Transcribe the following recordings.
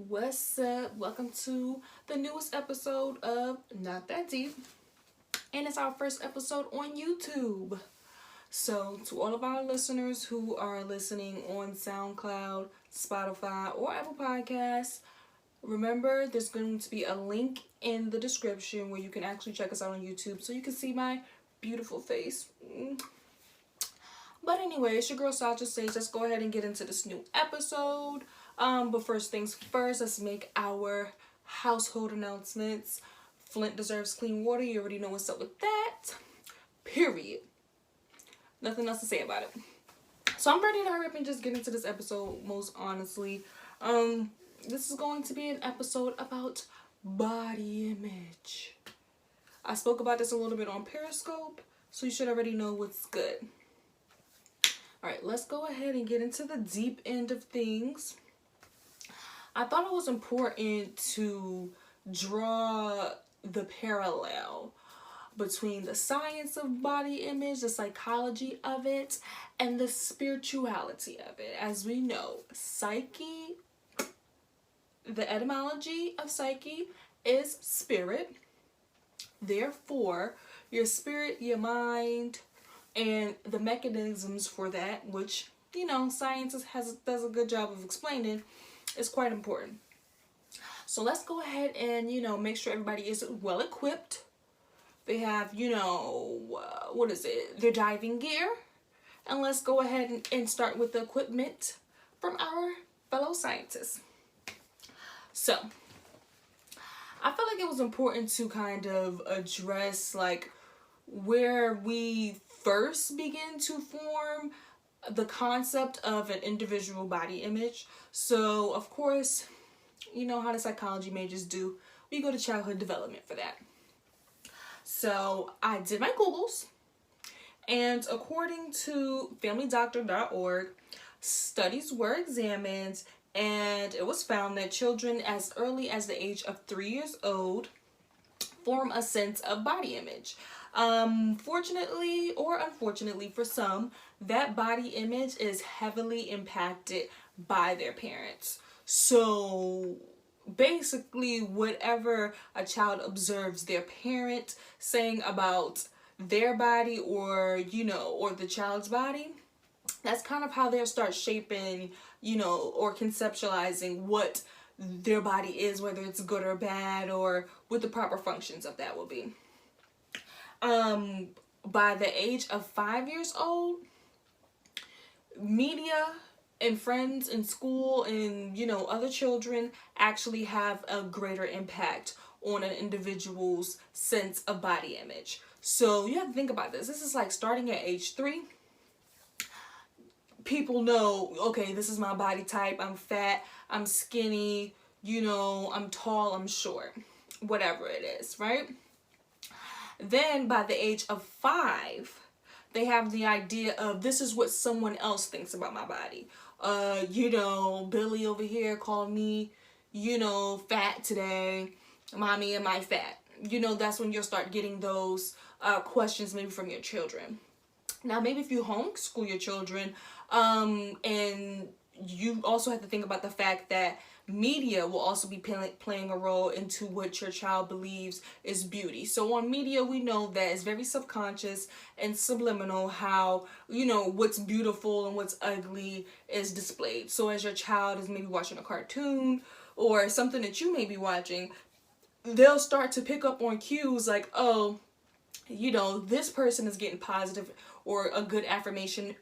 What's up? Welcome to the newest episode of Not That Deep, and it's our first episode on YouTube. So, to all of our listeners who are listening on SoundCloud, Spotify, or Apple Podcasts, remember there's going to be a link in the description where you can actually check us out on YouTube so you can see my beautiful face. But anyway, it's your girl Sasha Sage. Let's go ahead and get into this new episode. But first things first, let's make our household announcements. Flint deserves clean water. You already know what's up with that. Period. Nothing else to say about it. So I'm ready to hurry up and just get into this episode, most honestly. This is going to be an episode about body image. I spoke about this a little bit on Periscope, so you should already know what's good. Alright, let's go ahead and get into the deep end of things. I thought it was important to draw the parallel between the science of body image, the psychology of it, and the spirituality of it. As we know, psyche, the etymology of psyche is spirit. Therefore, your spirit, your mind, and the mechanisms for that, which, science does a good job of explaining, is quite important. So let's go ahead and, make sure everybody is well equipped. They have, their diving gear. And let's go ahead and start with the equipment from our fellow scientists. So, I feel like it was important to kind of address, where we first begin to form the concept of an individual body image. So, of course, you know how the psychology majors do. We go to childhood development for that. So, I did my Googles, and according to familydoctor.org, studies were examined, and it was found that children as early as the age of 3 years old form a sense of body image. Fortunately or unfortunately for some, that body image is heavily impacted by their parents. So basically, whatever a child observes their parent saying about their body or the child's body, that's kind of how they'll start shaping, or conceptualizing what their body is, whether it's good or bad, or what the proper functions of that will be. By the age of 5 years old, media and friends in school and, other children actually have a greater impact on an individual's sense of body image. So you have to think about this. This is like starting at age 3. People know, okay, this is my body type. I'm fat, I'm skinny, I'm tall, I'm short, whatever it is, right? Then by the age of 5, they have the idea of this is what someone else thinks about my body. Billy over here called me, fat today. Mommy, am I fat? That's when you'll start getting those questions maybe from your children. Now, maybe if you homeschool your children, and you also have to think about the fact that media will also be playing a role into what your child believes is beauty. So on media, we know that it's very subconscious and subliminal how, what's beautiful and what's ugly is displayed. So as your child is maybe watching a cartoon or something that you may be watching, they'll start to pick up on cues like, oh, this person is getting positive or a good affirmation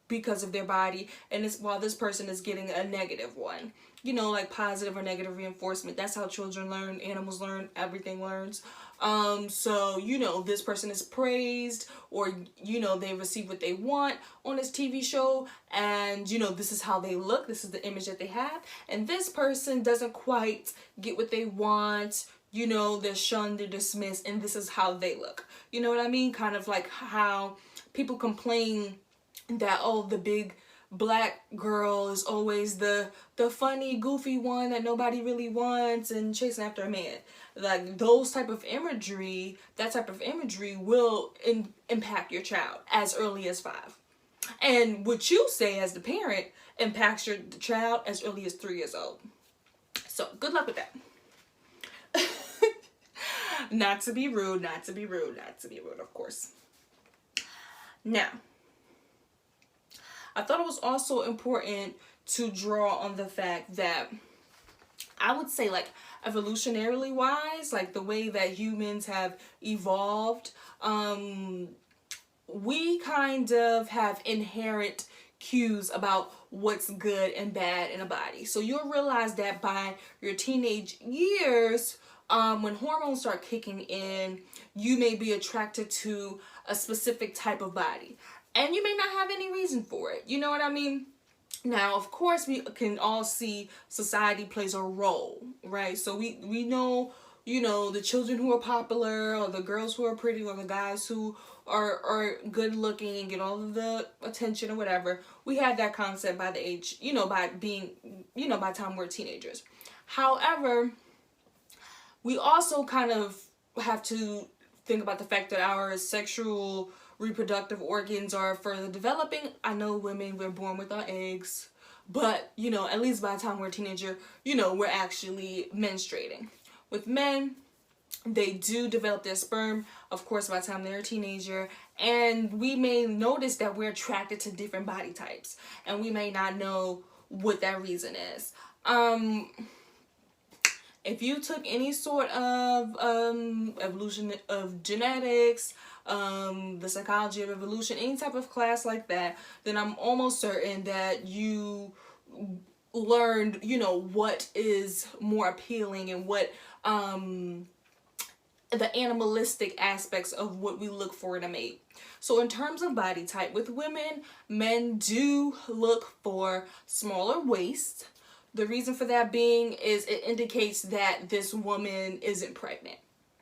because of their body, and while this person is getting a negative one. Like positive or negative reinforcement. That's how children learn, animals learn, everything learns. So, this person is praised or, they receive what they want on this TV show, and, this is how they look. This is the image that they have. And this person doesn't quite get what they want. They're shunned, they're dismissed, and this is how they look. You know what I mean? Kind of like how people complain that, oh, the big black girl is always the funny, goofy one that nobody really wants and chasing after a man. Like those type of imagery, that type of imagery will impact your child as early as 5. And what you say as the parent impacts your child as early as 3 years old. So good luck with that. Not to be rude, of course. Now, I thought it was also important to draw on the fact that I would say, like, evolutionarily wise, like the way that humans have evolved, we kind of have inherent cues about what's good and bad in a body. So you'll realize that by your teenage years, when hormones start kicking in, you may be attracted to a specific type of body. And you may not have any reason for it. You know what I mean? Now, of course, we can all see society plays a role, right? So we know, you know, the children who are popular, or the girls who are pretty, or the guys who are good looking and get all of the attention or whatever. We had that concept by the age, you know, by being, you know, by the time we're teenagers. However, we also kind of have to think about the fact that our sexual reproductive organs are further developing. I know women, we're born with our eggs, but, you know, at least by the time we're a teenager, you know, we're actually menstruating. With men, they do develop their sperm, of course, by the time they're a teenager, and we may notice that we're attracted to different body types, and we may not know what that reason is. If you took any sort of evolution of genetics, the psychology of evolution, any type of class like that, then I'm almost certain that you learned, you know, what is more appealing and what the animalistic aspects of what we look for in a mate. So in terms of body type, with women, men do look for smaller waists. The reason for that being is it indicates that this woman isn't pregnant.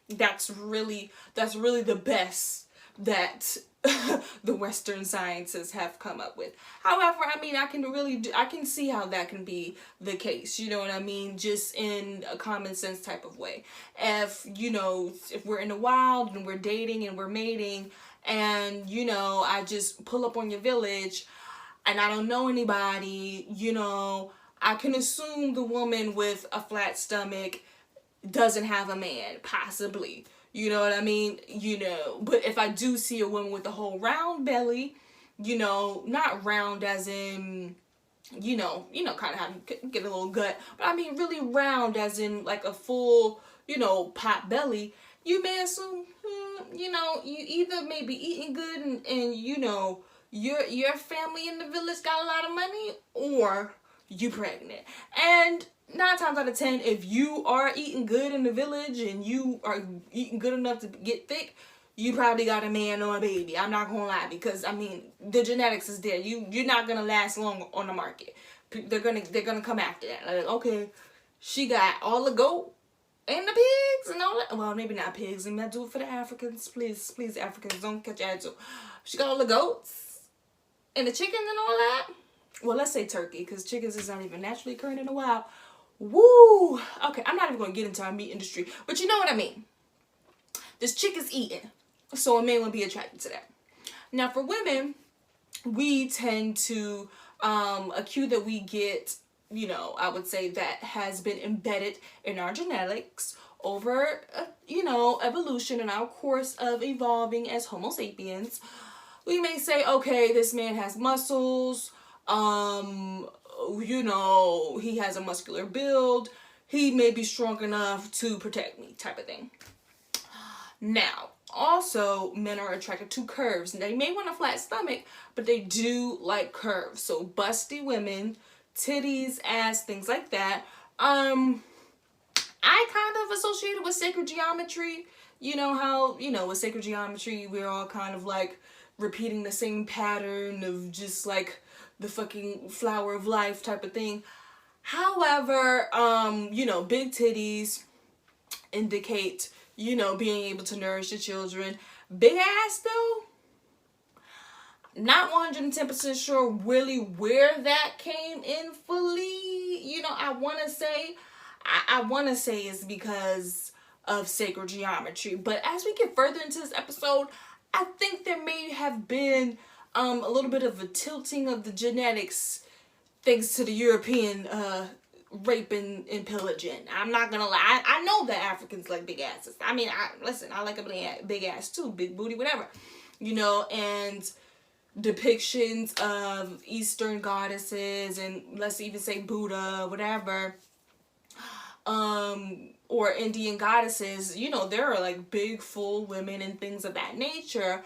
That's really the best that the Western sciences have come up with. However, I mean, I can see how that can be the case. You know what I mean? Just in a common sense type of way. If, you know, if we're in the wild and we're dating and we're mating, and, you know, I just pull up on your village and I don't know anybody, you know, I can assume the woman with a flat stomach doesn't have a man, possibly. You know what I mean? You know, but if I do see a woman with a whole round belly, you know, not round as in, you know, kind of have get a little gut, but I mean really round as in like a full, you know, pot belly, you may assume, you know, you either may be eating good and you know, your family in the village got a lot of money, or you pregnant. And 9 times out of 10, if you are eating good in the village and you are eating good enough to get thick, you probably got a man or a baby. I'm not gonna lie, because I mean the genetics is there. You're not gonna last long on the market. They're gonna come after that. Like, okay, she got all the goat and the pigs and all that. Well, maybe not pigs. And I do it for the Africans. Please, Africans, don't catch attitude. She got all the goats and the chickens and all that. Well, let's say turkey, because chickens is not even naturally occurring in the wild. Woo! Okay, I'm not even going to get into our meat industry, but you know what I mean. This chick is eating, so a man would be attracted to that. Now, for women, we tend to, a cue that we get, you know, I would say that has been embedded in our genetics over, you know, evolution and our course of evolving as Homo sapiens. We may say, okay, this man has muscles, you know, he has a muscular build, he may be strong enough to protect me, type of thing. Now, also, men are attracted to curves. They may want a flat stomach, but they do like curves. So busty women, titties, ass, things like that. I kind of associated with sacred geometry. You know how, you know, with sacred geometry, we're all kind of like repeating the same pattern of just like the fucking flower of life type of thing. However, you know, big titties indicate, you know, being able to nourish your children. Big ass though, not 110% sure really where that came in fully. You know, I want to say it's because of sacred geometry. But as we get further into this episode, I think there may have been a little bit of a tilting of the genetics thanks to the European raping and pillaging. I'm not gonna lie. I know that Africans like big asses. I mean, I like a big ass too, big booty, whatever. You know, and depictions of Eastern goddesses, and let's even say Buddha, whatever, or Indian goddesses, you know, there are like big full women and things of that nature.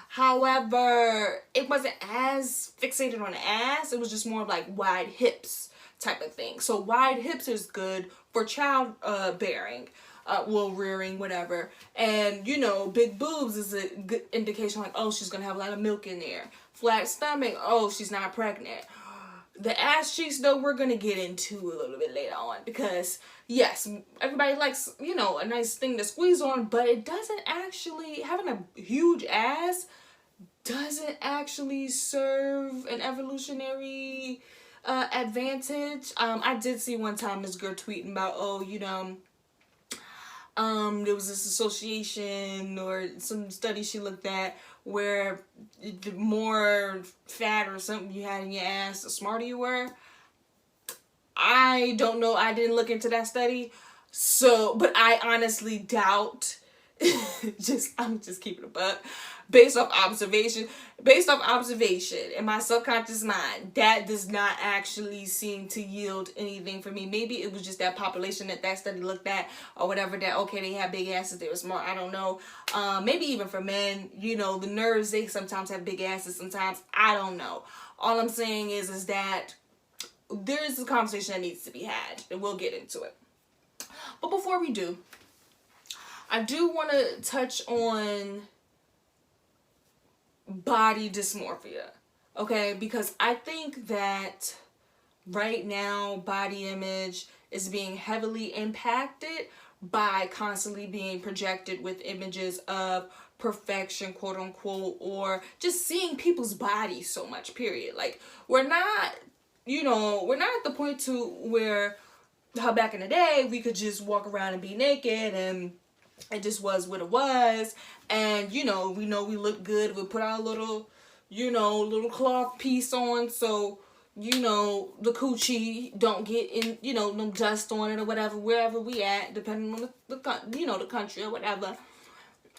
However, it wasn't as fixated on the ass. It was just more like wide hips type of thing. So wide hips is good for child bearing, well, rearing, whatever. And, you know, big boobs is a good indication like, oh, she's going to have a lot of milk in there. Flat stomach, oh, she's not pregnant. The ass cheeks, though, we're going to get into a little bit later on. Because, yes, everybody likes, you know, a nice thing to squeeze on. But it doesn't actually, having a huge ass doesn't actually serve an evolutionary advantage. I did see one time this girl tweeting about, oh, you know, there was this association or some study she looked at where the more fat or something you had in your ass, the smarter you were. I don't know. I didn't look into that study. So, but I honestly doubt, I'm just keeping it a buck. Based off observation in my subconscious mind, that does not actually seem to yield anything for me. Maybe it was just that population that study looked at or whatever, that, okay, they have big asses, they were smart, I don't know. Maybe even for men, you know, the nerves, they sometimes have big asses, sometimes, I don't know. All I'm saying is that there is a conversation that needs to be had, and we'll get into it. But before we do, I do want to touch on body dysmorphia, okay? Because I think that right now body image is being heavily impacted by constantly being projected with images of perfection, quote unquote, or just seeing people's bodies so much, period. Like, we're not, you know, we're not at the point to where, how back in the day we could just walk around and be naked and it just was what it was. And, you know we look good. We put our little, you know, little cloth piece on so, you know, the coochie don't get in, you know, no dust on it or whatever, wherever we at, depending on the you know, the country or whatever.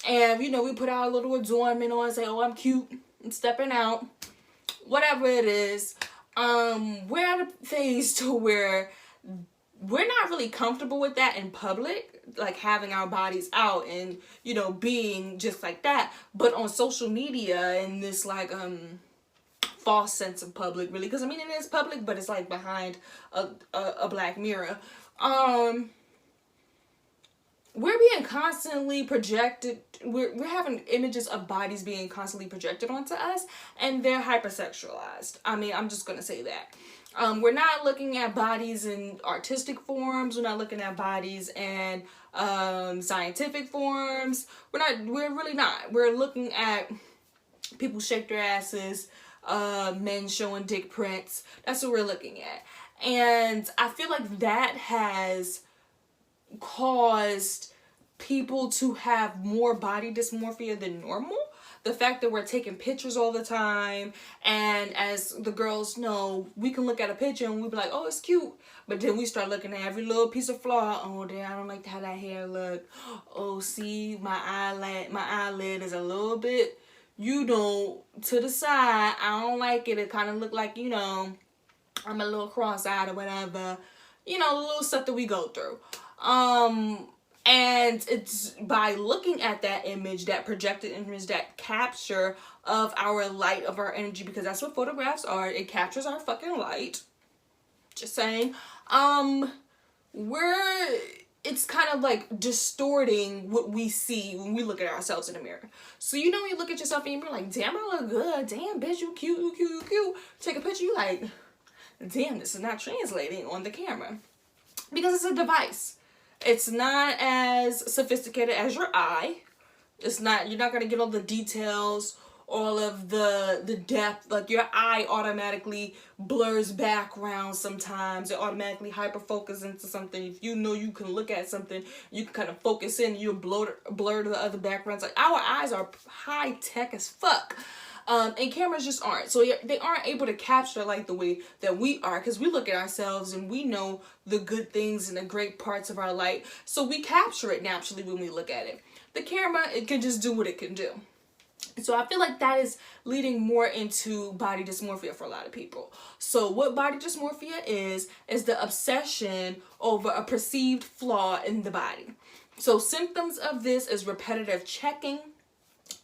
And, you know, we put our little adornment on and say, oh, I'm cute and stepping out. Whatever it is. We're at a phase to where we're not really comfortable with that in public, like having our bodies out and, you know, being just like that. But on social media and this like false sense of public, really, because I mean it is public, but it's like behind a black mirror. We're being constantly projected. We're having images of bodies being constantly projected onto us, and they're hypersexualized. I mean, I'm just gonna say that. We're not looking at bodies in artistic forms. We're not looking at bodies in scientific forms. We're really not. We're looking at people shake their asses, men showing dick prints. That's what we're looking at. And I feel like that has caused people to have more body dysmorphia than normal. The fact that we're taking pictures all the time, and as the girls know, we can look at a picture and we be like, oh, it's cute. But then we start looking at every little piece of flaw. Oh, damn, I don't like how that hair look. Oh, see, my eyelid is a little bit, you know, to the side. I don't like it. It kind of look like, you know, I'm a little cross-eyed or whatever. You know, the little stuff that we go through. And it's by looking at that image, that projected image, that capture of our light, of our energy, because that's what photographs are. It captures our fucking light. Just saying. It's kind of like distorting what we see when we look at ourselves in the mirror. So, you know, when you look at yourself and you're like, damn, I look good. Damn, bitch, you cute, you cute, you cute. Take a picture, you like, damn, this is not translating on the camera. Because it's a device. It's not as sophisticated as your eye. It's not, you're not going to get all the details, all of the depth. Like, your eye automatically blurs background sometimes. It automatically hyper-focuses into something. If you know you can look at something, you can kind of focus in, you blur to the other backgrounds. Like, our eyes are high-tech as fuck. And cameras just aren't. So they aren't able to capture like the way that we are, because we look at ourselves and we know the good things and the great parts of our life. So we capture it naturally when we look at it. The camera, it can just do what it can do. So I feel like that is leading more into body dysmorphia for a lot of people. So what body dysmorphia is the obsession over a perceived flaw in the body. So symptoms of this is repetitive checking.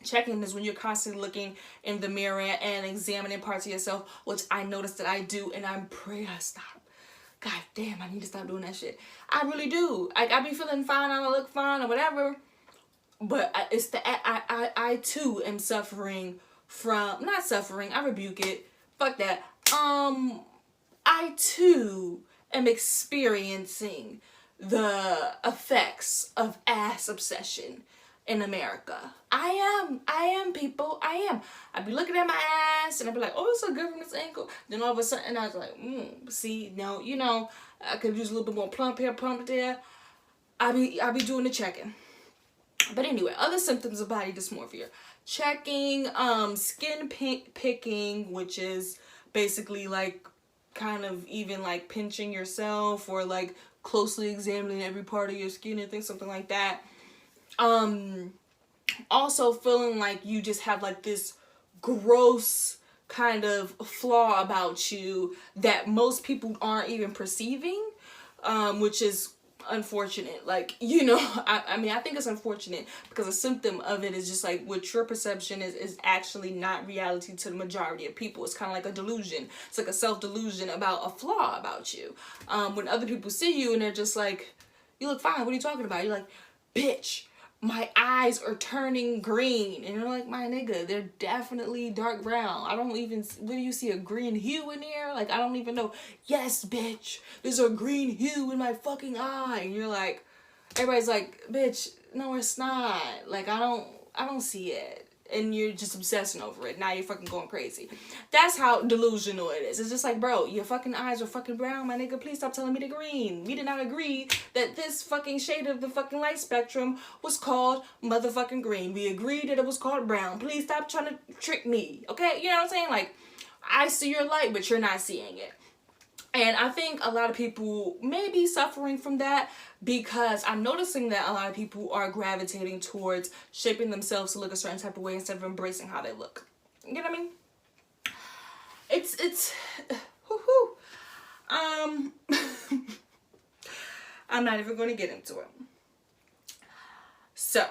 Checking is when you're constantly looking in the mirror and examining parts of yourself, which I noticed that I do, and I pray I stop. God damn, I need to stop doing that shit. I really do. I be feeling fine, I look fine or whatever, but I too am suffering from, not suffering, I rebuke it, fuck that. I too am experiencing the effects of ass obsession in America. I am people, I am. I be looking at my ass and I be like, oh, it's so good from this ankle. Then all of a sudden I was like, see, now, you know, I could use a little bit more plump here, plump there. I be doing the checking. But anyway, other symptoms of body dysmorphia. Checking, skin picking, which is basically like kind of even like pinching yourself or like closely examining every part of your skin and things, something like that. Also feeling like you just have like this gross kind of flaw about you that most people aren't even perceiving, which is unfortunate. Like, you know, I mean, I think it's unfortunate because a symptom of it is just like what your perception is actually not reality to the majority of people. It's kind of like a delusion. It's like a self-delusion about a flaw about you. When other people see you and they're just like, you look fine, what are you talking about? You're like, bitch, my eyes are turning green. And you're like, my nigga, they're definitely dark brown. I don't even, where do you see a green hue in here? Like, I don't even know. Yes, bitch, there's a green hue in my fucking eye. And you're like, everybody's like, bitch, no, it's not. Like, I don't see it. And you're just obsessing over it. Now you're fucking going crazy. That's how delusional it is. It's just like, bro, your fucking eyes are fucking brown, my nigga. Please stop telling me they're green. We did not agree that this fucking shade of the fucking light spectrum was called motherfucking green. We agreed that it was called brown. Please stop trying to trick me, okay? You know what I'm saying? Like, I see your light, but you're not seeing it. And I think a lot of people may be suffering from that because I'm noticing that a lot of people are gravitating towards shaping themselves to look a certain type of way instead of embracing how they look. You know what I mean? It's I'm not even going to get into it. So,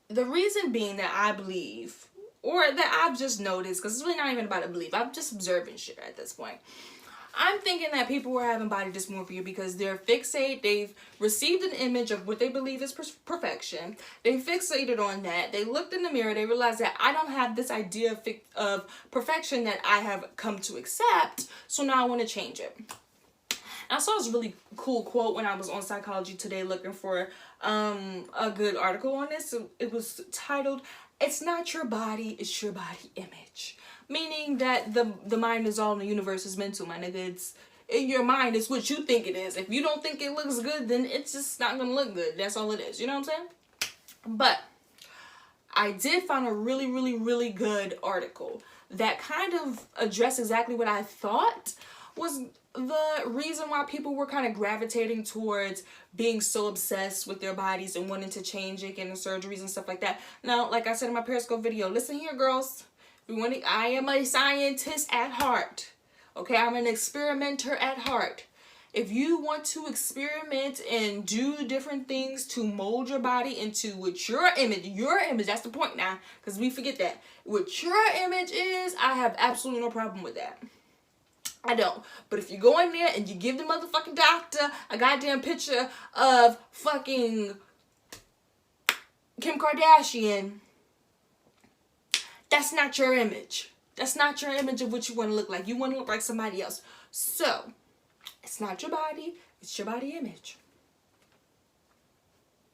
the reason being that I believe, or that I've just noticed, because it's really not even about a belief, I'm just observing shit at this point. I'm thinking that people are having body dysmorphia because they're fixated. They've received an image of what they believe is perfection. They fixated on that. They looked in the mirror. They realized that I don't have this idea of perfection that I have come to accept. So now I want to change it. And I saw this really cool quote when I was on Psychology Today looking for a good article on this. It was titled, "It's not your body, it's your body image." Meaning that the mind is all in the universe is mental, my nigga. It's in your mind, it's what you think it is. If you don't think it looks good, then it's just not gonna look good. That's all it is. You know what I'm saying? But I did find a really, really, really good article that kind of addressed exactly what I thought was the reason why people were kind of gravitating towards being so obsessed with their bodies and wanting to change it, getting surgeries and stuff like that. Now, like I said in my Periscope video, listen here, girls. I am a scientist at heart. Okay, I'm an experimenter at heart. If you want to experiment and do different things to mold your body into what your image, that's the point now, because we forget that. What your image is, I have absolutely no problem with that. I don't. But if you go in there and you give the motherfucking doctor a goddamn picture of fucking Kim Kardashian, that's not your image. That's not your image of what you want to look like. You want to look like somebody else. So, it's not your body. It's your body image.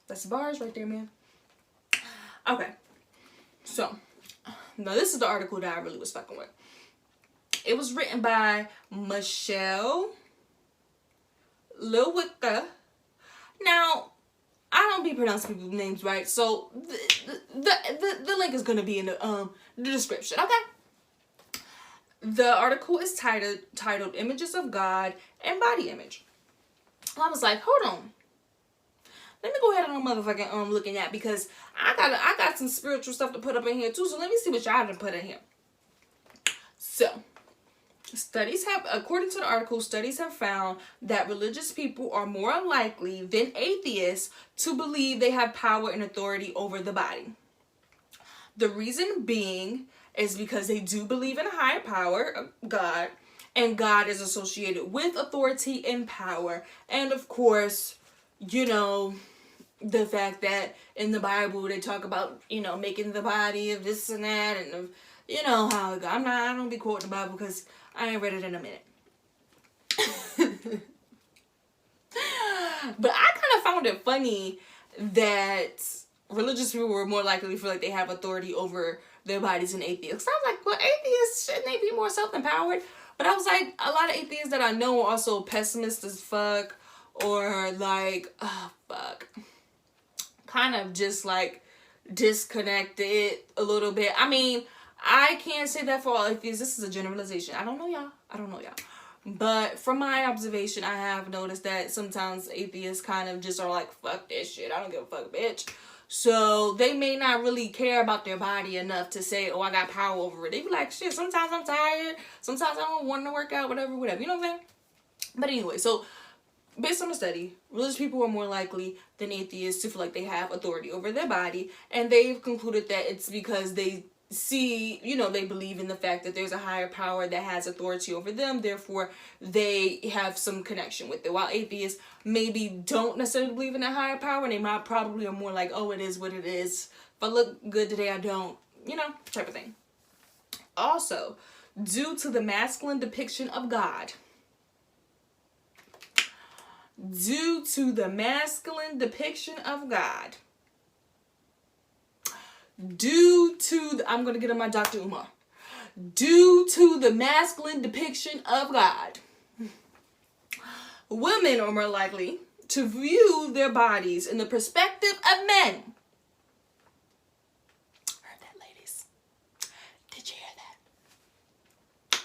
That's the bars right there, man. Okay. So, now this is the article that I really was fucking with. It was written by Michelle Lewicka. Now, I don't be pronounce people's names right. So the link is gonna be in the description. Okay. The article is titled "Images of God and Body Image." I was like, hold on. Let me go ahead and motherfucking looking at, because I got some spiritual stuff to put up in here too. So let me see what y'all done put in here. So, according to the article, studies have found that religious people are more likely than atheists to believe they have power and authority over the body. The reason being is because they do believe in a higher power, God, and God is associated with authority and power. And of course, you know, the fact that in the Bible they talk about, you know, making the body of this and that, and you know how it goes. I don't be quoting the Bible because I ain't read it in a minute. But I kind of found it funny that religious people were more likely to feel like they have authority over their bodies than atheists. I was like, well, atheists, shouldn't they be more self-empowered? But I was like, a lot of atheists that I know are also pessimist as fuck, or like, oh fuck, kind of just like disconnected a little bit. I mean, I can't say that for all atheists. This is a generalization. I don't know y'all. But from my observation, I have noticed that sometimes atheists kind of just are like, fuck this shit. I don't give a fuck, bitch. So they may not really care about their body enough to say, oh, I got power over it. They be like, shit, sometimes I'm tired. Sometimes I don't want to work out, whatever. You know what I'm saying? But anyway, so based on the study, religious people are more likely than atheists to feel like they have authority over their body. And they've concluded that it's because they see, you know, they believe in the fact that there's a higher power that has authority over them, therefore they have some connection with it. While atheists maybe don't necessarily believe in a higher power, and they might probably are more like, oh, it is what it is. If I look good today, I don't, you know, type of thing. Also, due to the masculine depiction of God, I'm going to get on my Dr. Umar. Due to the masculine depiction of God, women are more likely to view their bodies in the perspective of men. Heard that, ladies? Did you hear that?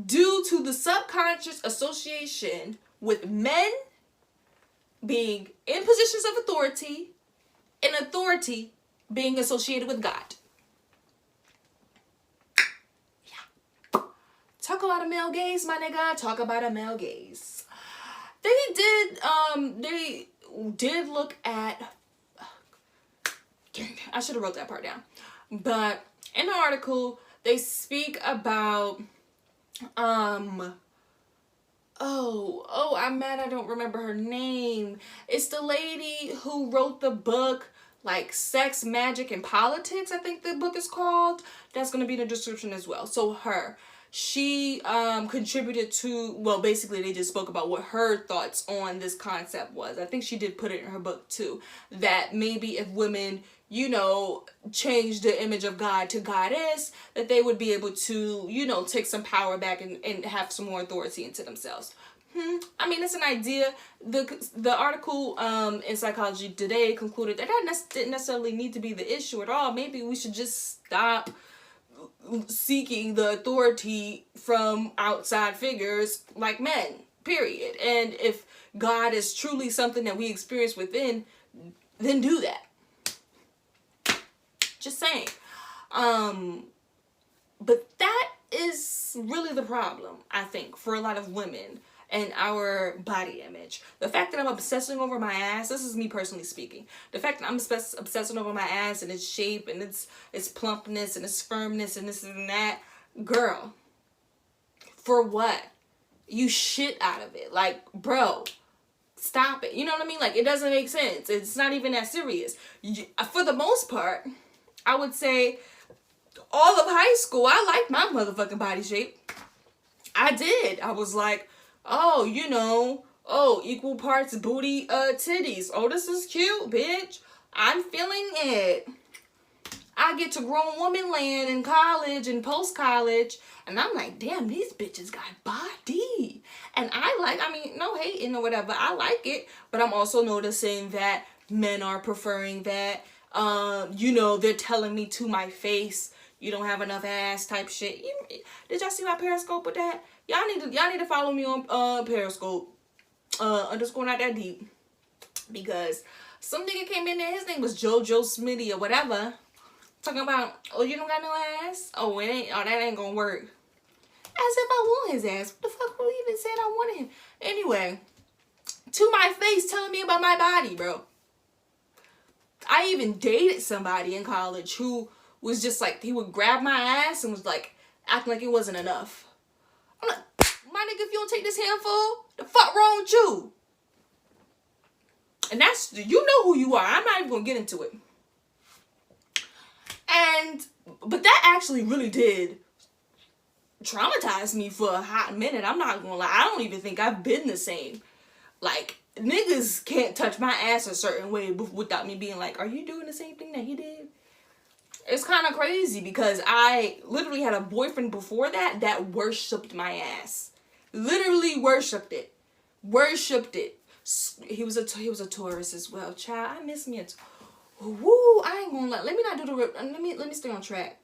Due to the subconscious association with men being in positions of authority, and authority being associated with God. Yeah. Talk about a male gaze, my nigga. Talk about a male gaze. They did look at, I should have wrote that part down. But in the article, they speak about, I'm mad I don't remember her name. It's the lady who wrote the book, like Sex, Magic, and Politics, I think the book is called. That's going to be in the description as well. So she contributed to, well, basically they just spoke about what her thoughts on this concept was. I think she did put it in her book too, that maybe if women, you know, change the image of God to goddess, that they would be able to, you know, take some power back and have some more authority into themselves. I mean, it's an idea. The article in Psychology Today concluded that didn't necessarily need to be the issue at all. Maybe we should just stop seeking the authority from outside figures like men, period. And if God is truly something that we experience within, then do that. Just saying. But that is really the problem, I think, for a lot of women and our body image. The fact that I'm obsessing over my ass, this is me personally speaking. The fact that I'm obsessing over my ass and its shape and its plumpness and its firmness and this and that, girl, for what? You shit out of it. Like, bro, stop it. You know what I mean? Like, it doesn't make sense. It's not even that serious. For the most part, I would say all of high school, I liked my motherfucking body shape. I did. I was like, oh, you know, oh, equal parts booty, titties. Oh, this is cute, bitch. I'm feeling it. I get to grown woman land in college and post-college, and I'm like, damn, these bitches got body. And I I mean, no hating or whatever. I like it, but I'm also noticing that men are preferring that. You know, they're telling me to my face, you don't have enough ass type shit. Did y'all see my Periscope with that? Y'all need to follow me on Periscope. Underscore not that deep. Because some nigga came in there, his name was JoJo Smitty or whatever. Talking about, oh, you don't got no ass? Oh, that ain't gonna work. As if I want his ass. What the fuck would he even said I wanted him? Anyway, to my face telling me about my body, bro. I even dated somebody in college who was just like, he would grab my ass and was like, acting like it wasn't enough. I'm like, my nigga, if you don't take this handful, the fuck wrong with you? And that's, you know who you are. I'm not even gonna get into it. But that actually really did traumatize me for a hot minute. I'm not gonna lie. I don't even think I've been the same. Like, niggas can't touch my ass a certain way without me being like, are you doing the same thing that he did? It's kind of crazy because I literally had a boyfriend before that worshipped my ass. Literally worshipped it. Worshipped it. He was a tourist as well. Child, I miss me a woo, I ain't gonna lie. Let me not do the let me stay on track.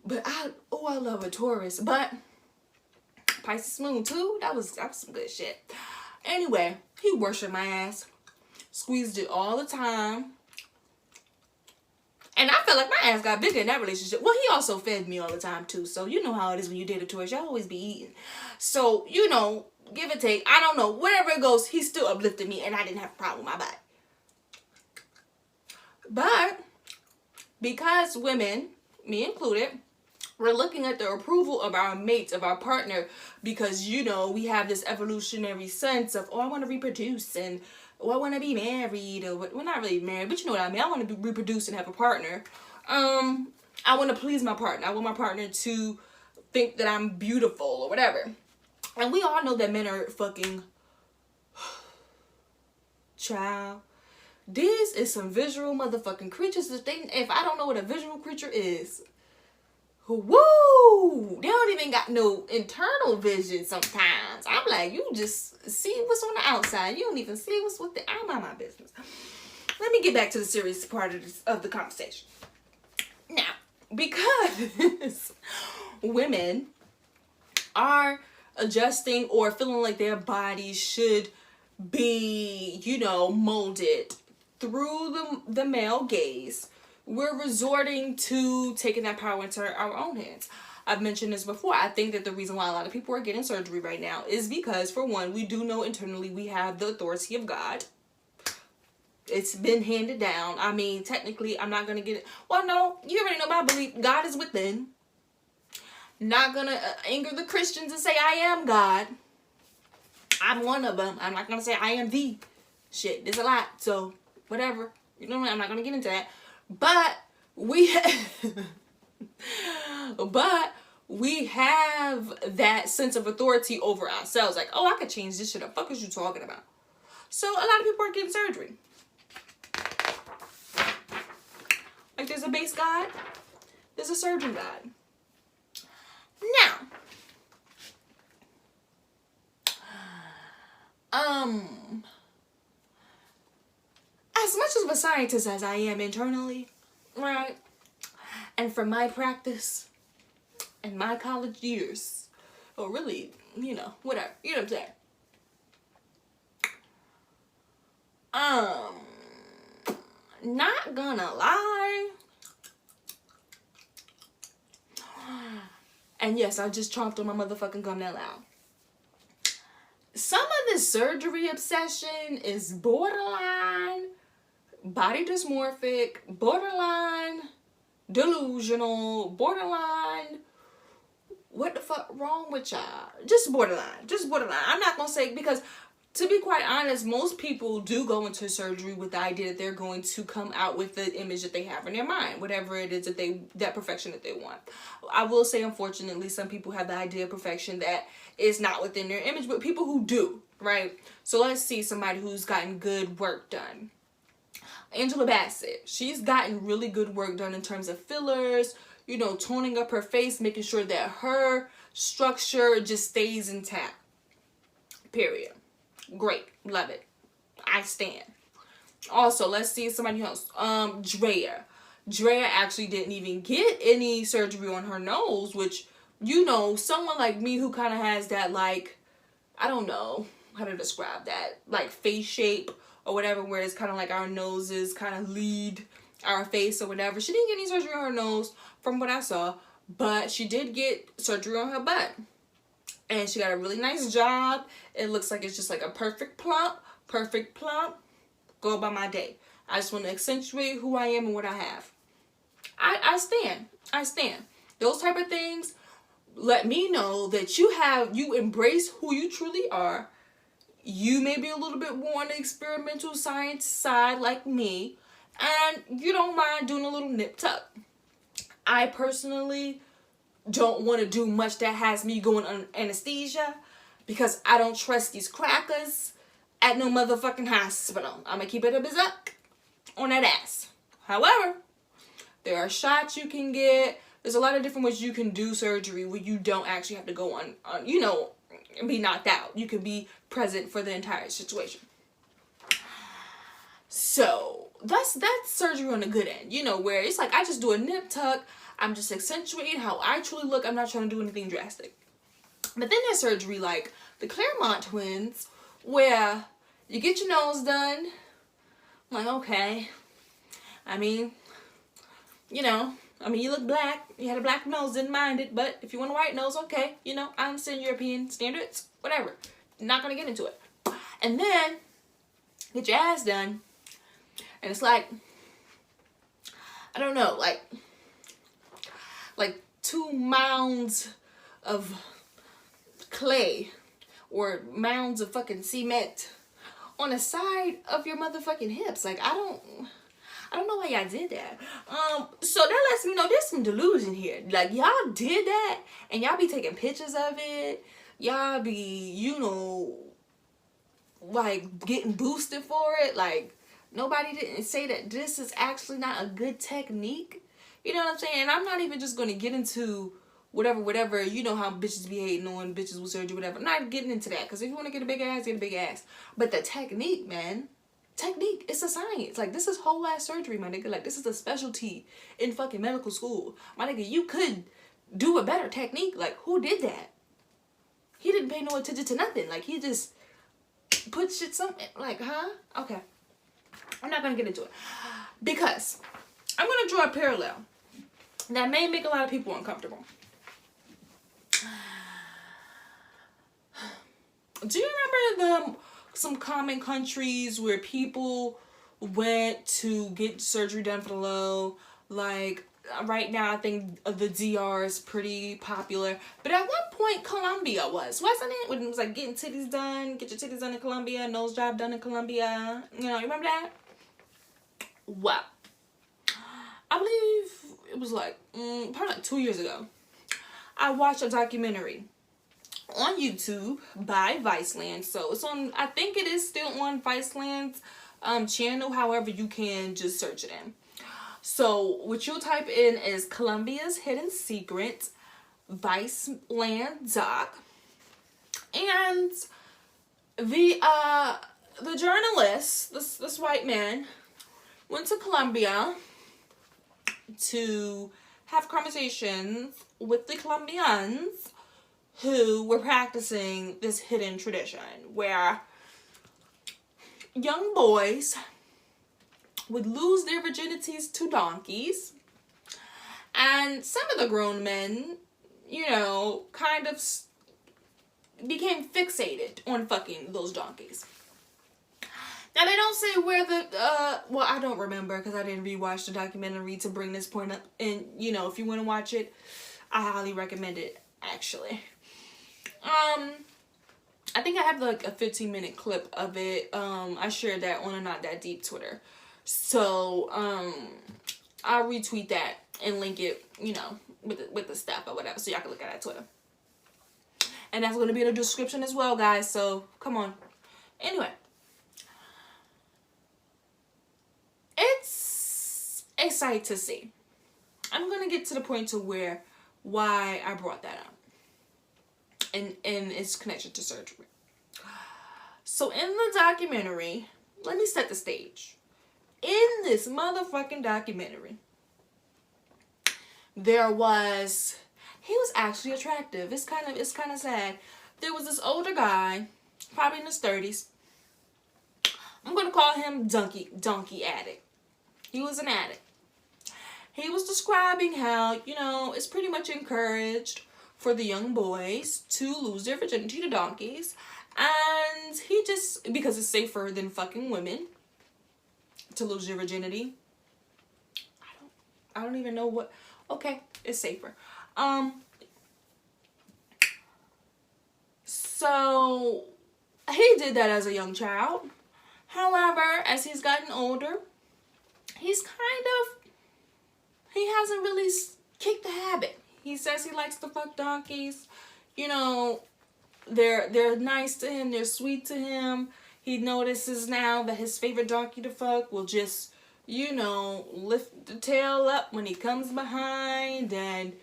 But I love a Taurus. But Pisces moon too. That was some good shit. Anyway, he worshipped my ass. Squeezed it all the time. And I felt like my ass got bigger in that relationship. Well, he also fed me all the time too. So you know how it is when you date a Taurus. Y'all always be eating. So, you know, give or take. I don't know. Whatever it goes, he still uplifted me and I didn't have a problem with my body. But because women, me included, we're looking at the approval of our mates, of our partner, because, you know, we have this evolutionary sense of, oh, I want to reproduce, and oh, I want to be married, or well, not really married, but you know what I mean. I want to reproduce and have a partner. I want to please my partner. I want my partner to think that I'm beautiful or whatever. And we all know that men are fucking child. These is some visual motherfucking creatures. If I don't know what a visual creature is, woo! They don't even got no internal vision sometimes. I'm like, you just see what's on the outside. You don't even see what's with the. I'm on my business. Let me get back to the serious part of the conversation. Now, because women are adjusting or feeling like their bodies should be, you know, molded through the male gaze, we're resorting to taking that power into our own hands. I've mentioned this before. I think that the reason why a lot of people are getting surgery right now is because, for one, we do know internally we have the authority of God. It's been handed down. I mean, technically, I'm not going to get it. Well, no, you already know my belief. God is within. Not going to anger the Christians and say, I am God. I'm one of them. I'm not going to say I am the shit. There's a lot. So, whatever. You know what? I'm not going to get into that. But we have that sense of authority over ourselves. Like, oh, I could change this shit up. Fuck is you talking about? So, a lot of people are getting surgery. Like, there's a base God. There's a surgeon God. Now, as much of a scientist as I am internally, right, and from my practice and my college years, or really, you know, whatever, you know what I'm saying? Not gonna lie. And yes, I just chomped on my motherfucking gum that loud. Some of this surgery obsession is borderline body dysmorphic, borderline delusional, borderline what the fuck wrong with y'all? Just borderline. Just borderline. I'm not gonna say, because to be quite honest, most people do go into surgery with the idea that they're going to come out with the image that they have in their mind, whatever it is that perfection that they want. I will say, unfortunately, some people have the idea of perfection that is not within their image, but people who do, right? So let's see somebody who's gotten good work done. Angela Bassett, she's gotten really good work done in terms of fillers, you know, toning up her face, making sure that her structure just stays intact. Period. Great. Love it. I stand. Also, let's see somebody else. Drea. Drea actually didn't even get any surgery on her nose, which, you know, someone like me who kind of has that, like, I don't know how to describe that, like face shape or whatever, where it's kind of like our noses kind of lead our face or whatever. She didn't get any surgery on her nose from what I saw, but she did get surgery on her butt. And she got a really nice job. It looks like it's just like a perfect plump. Go about my day. I just want to accentuate who I am and what I have. I stand. Those type of things let me know that you embrace who you truly are. You may be a little bit more on the experimental science side like me, and you don't mind doing a little nip tuck. I personally don't want to do much that has me going on anesthesia because I don't trust these crackers at no motherfucking hospital. I'm gonna keep it a bizuck on that ass. However, there are shots you can get. There's a lot of different ways you can do surgery where you don't actually have to go on you know, be knocked out. You can be present for the entire situation. So that's surgery on the good end, you know, where it's like I just do a nip tuck. I'm just accentuating how I truly look. I'm not trying to do anything drastic. But then there's surgery like the Claremont twins, where you get your nose done. I'm like, okay. I mean, you know, you look black. You had a black nose, didn't mind it. But if you want a white nose, okay. You know, I understand European standards. Whatever. Not going to get into it. And then, get your ass done. And it's like, I don't know, like 2 mounds of clay or mounds of fucking cement on the side of your motherfucking hips. Like, I don't know why y'all did that. So that lets me know there's some delusion here. Like, y'all did that and y'all be taking pictures of it. Y'all be, you know, like getting boosted for it. Like, nobody didn't say that this is actually not a good technique. You know what I'm saying? And I'm not even just going to get into whatever, you know how bitches be hating on bitches with surgery, whatever. I'm not getting into that, because if you want to get a big ass, get a big ass. But the technique, man, it's a science. Like, this is whole ass surgery, my nigga. Like, this is a specialty in fucking medical school. My nigga, you could do a better technique. Like, who did that? He didn't pay no attention to nothing. Like, he just put shit something, like, huh? Okay. I'm not going to get into it. Because I'm going to draw a parallel that may make a lot of people uncomfortable. Do you remember some common countries where people went to get surgery done for the low? Like, right now, I think the DR is pretty popular. But at one point, Colombia wasn't it? When it was like getting titties done, get your titties done in Colombia, nose job done in Colombia. You know, you remember that? Well, I believe it was like, probably like 2 years ago. I watched a documentary on YouTube by Viceland. So it's on, I think it is still on Viceland's channel. However, you can just search it in. So what you'll type in is Colombia's Hidden Secrets, Viceland doc. And the journalist, this white man, went to Colombia to have conversations with the Colombians who were practicing this hidden tradition where young boys would lose their virginities to donkeys, and some of the grown men, you know, kind of became fixated on fucking those donkeys. Now, they don't say where well, I don't remember because I didn't rewatch the documentary to bring this point up. And, you know, if you want to watch it, I highly recommend it, actually. I think I have like a 15-minute clip of it. I shared that on a Not That Deep Twitter. So, I'll retweet that and link it, you know, with the stuff or whatever. So y'all can look at it on Twitter. And that's going to be in the description as well, guys. So, come on. Anyway. It's a sight to see. I'm going to get to the point to why I brought that up. And its connection to surgery. So in the documentary, let me set the stage. In this motherfucking documentary, he was actually attractive. It's kind of sad. There was this older guy, probably in his 30s. I'm gonna call him donkey addict. He was an addict. He was describing how, it's pretty much encouraged for the young boys to lose their virginity to donkeys. And he just, because it's safer than fucking women to lose your virginity. I don't even know what, okay, it's safer. So he did that as a young child. However, as he's gotten older, he hasn't really kicked the habit. He says he likes to fuck donkeys. They're nice to him. They're sweet to him. He notices now that his favorite donkey to fuck will just, lift the tail up when he comes behind and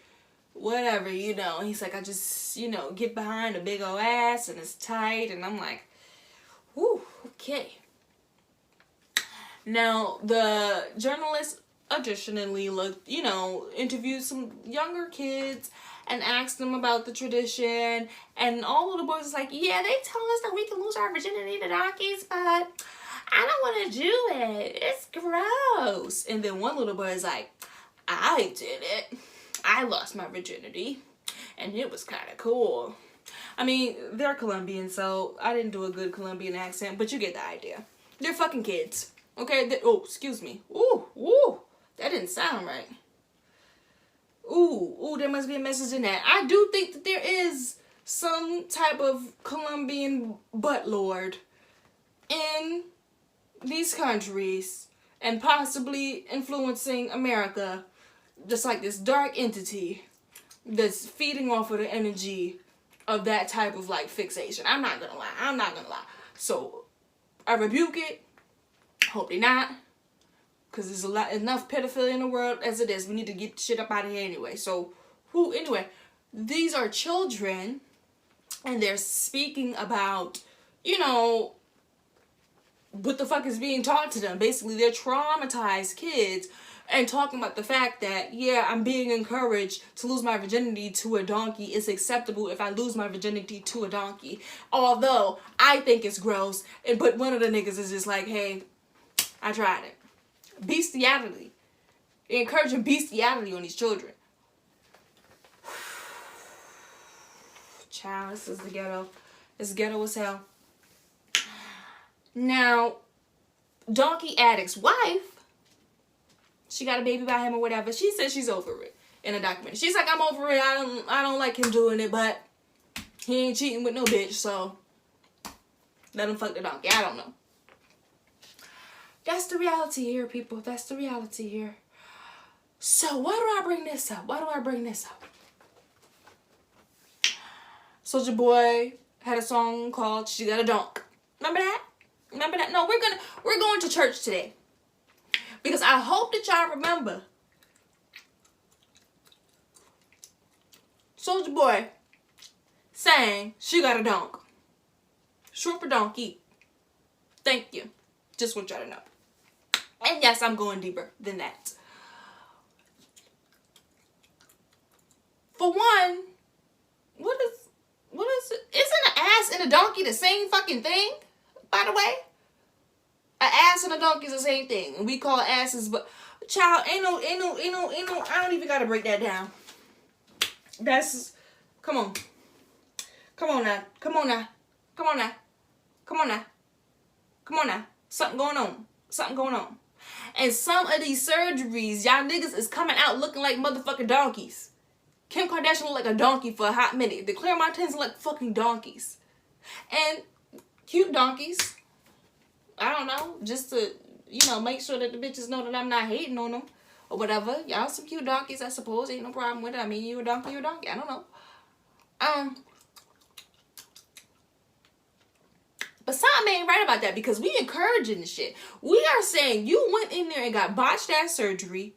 whatever, He's like, I just, get behind a big old ass and it's tight. And I'm like, whew, okay. Now, the journalist additionally interviewed some younger kids and asked them about the tradition, and all of the boys was like, yeah, they tell us that we can lose our virginity to donkeys, but I don't want to do it. It's gross. And then one little boy is like, I did it. I lost my virginity, and it was kind of cool. I mean, they're Colombian, so I didn't do a good Colombian accent, but you get the idea. They're fucking kids. Okay, excuse me. Ooh, that didn't sound right. Ooh, there must be a message in that. I do think that there is some type of Colombian butt lord in these countries and possibly influencing America, just like this dark entity that's feeding off of the energy of that type of fixation. I'm not gonna lie. So I rebuke it. Hope they not, because there's enough pedophilia in the world as it is. We need to get shit up out of here anyway. So, anyway, these are children, and they're speaking about, what the fuck is being taught to them. Basically, they're traumatized kids, and talking about the fact that, yeah, I'm being encouraged to lose my virginity to a donkey. It's acceptable if I lose my virginity to a donkey. Although, I think it's gross, but one of the niggas is just like, hey, I tried it. Bestiality. They're encouraging bestiality on these children. Child, this is the ghetto. It's ghetto as hell. Now, donkey addict's wife, she got a baby by him or whatever. She says she's over it in a documentary. She's like, I'm over it. I don't like him doing it, but he ain't cheating with no bitch, so let him fuck the donkey. I don't know. That's the reality here, people. That's the reality here. So, why do I bring this up? Soulja Boy had a song called She Got a Donk. Remember that? No, we're going to church today. Because I hope that y'all remember Soulja Boy saying she got a donk. Short for donkey. Thank you. Just want y'all to know. And yes, I'm going deeper than that. For one, what is it? Isn't an ass and a donkey the same fucking thing? By the way, an ass and a donkey is the same thing, and we call asses. But child, ain't no. I don't even gotta break that down. Come on now. Something going on. And some of these surgeries, y'all niggas is coming out looking like motherfucking donkeys. Kim Kardashian looked like a donkey for a hot minute. The Claire Montans look like fucking donkeys. And cute donkeys. I don't know. Just to, make sure that the bitches know that I'm not hating on them. Or whatever. Y'all some cute donkeys, I suppose. Ain't no problem with it. I mean, you a donkey, you're a donkey. I don't know. But something ain't right about that, because we encouraging the shit. We are saying you went in there and got botched ass surgery.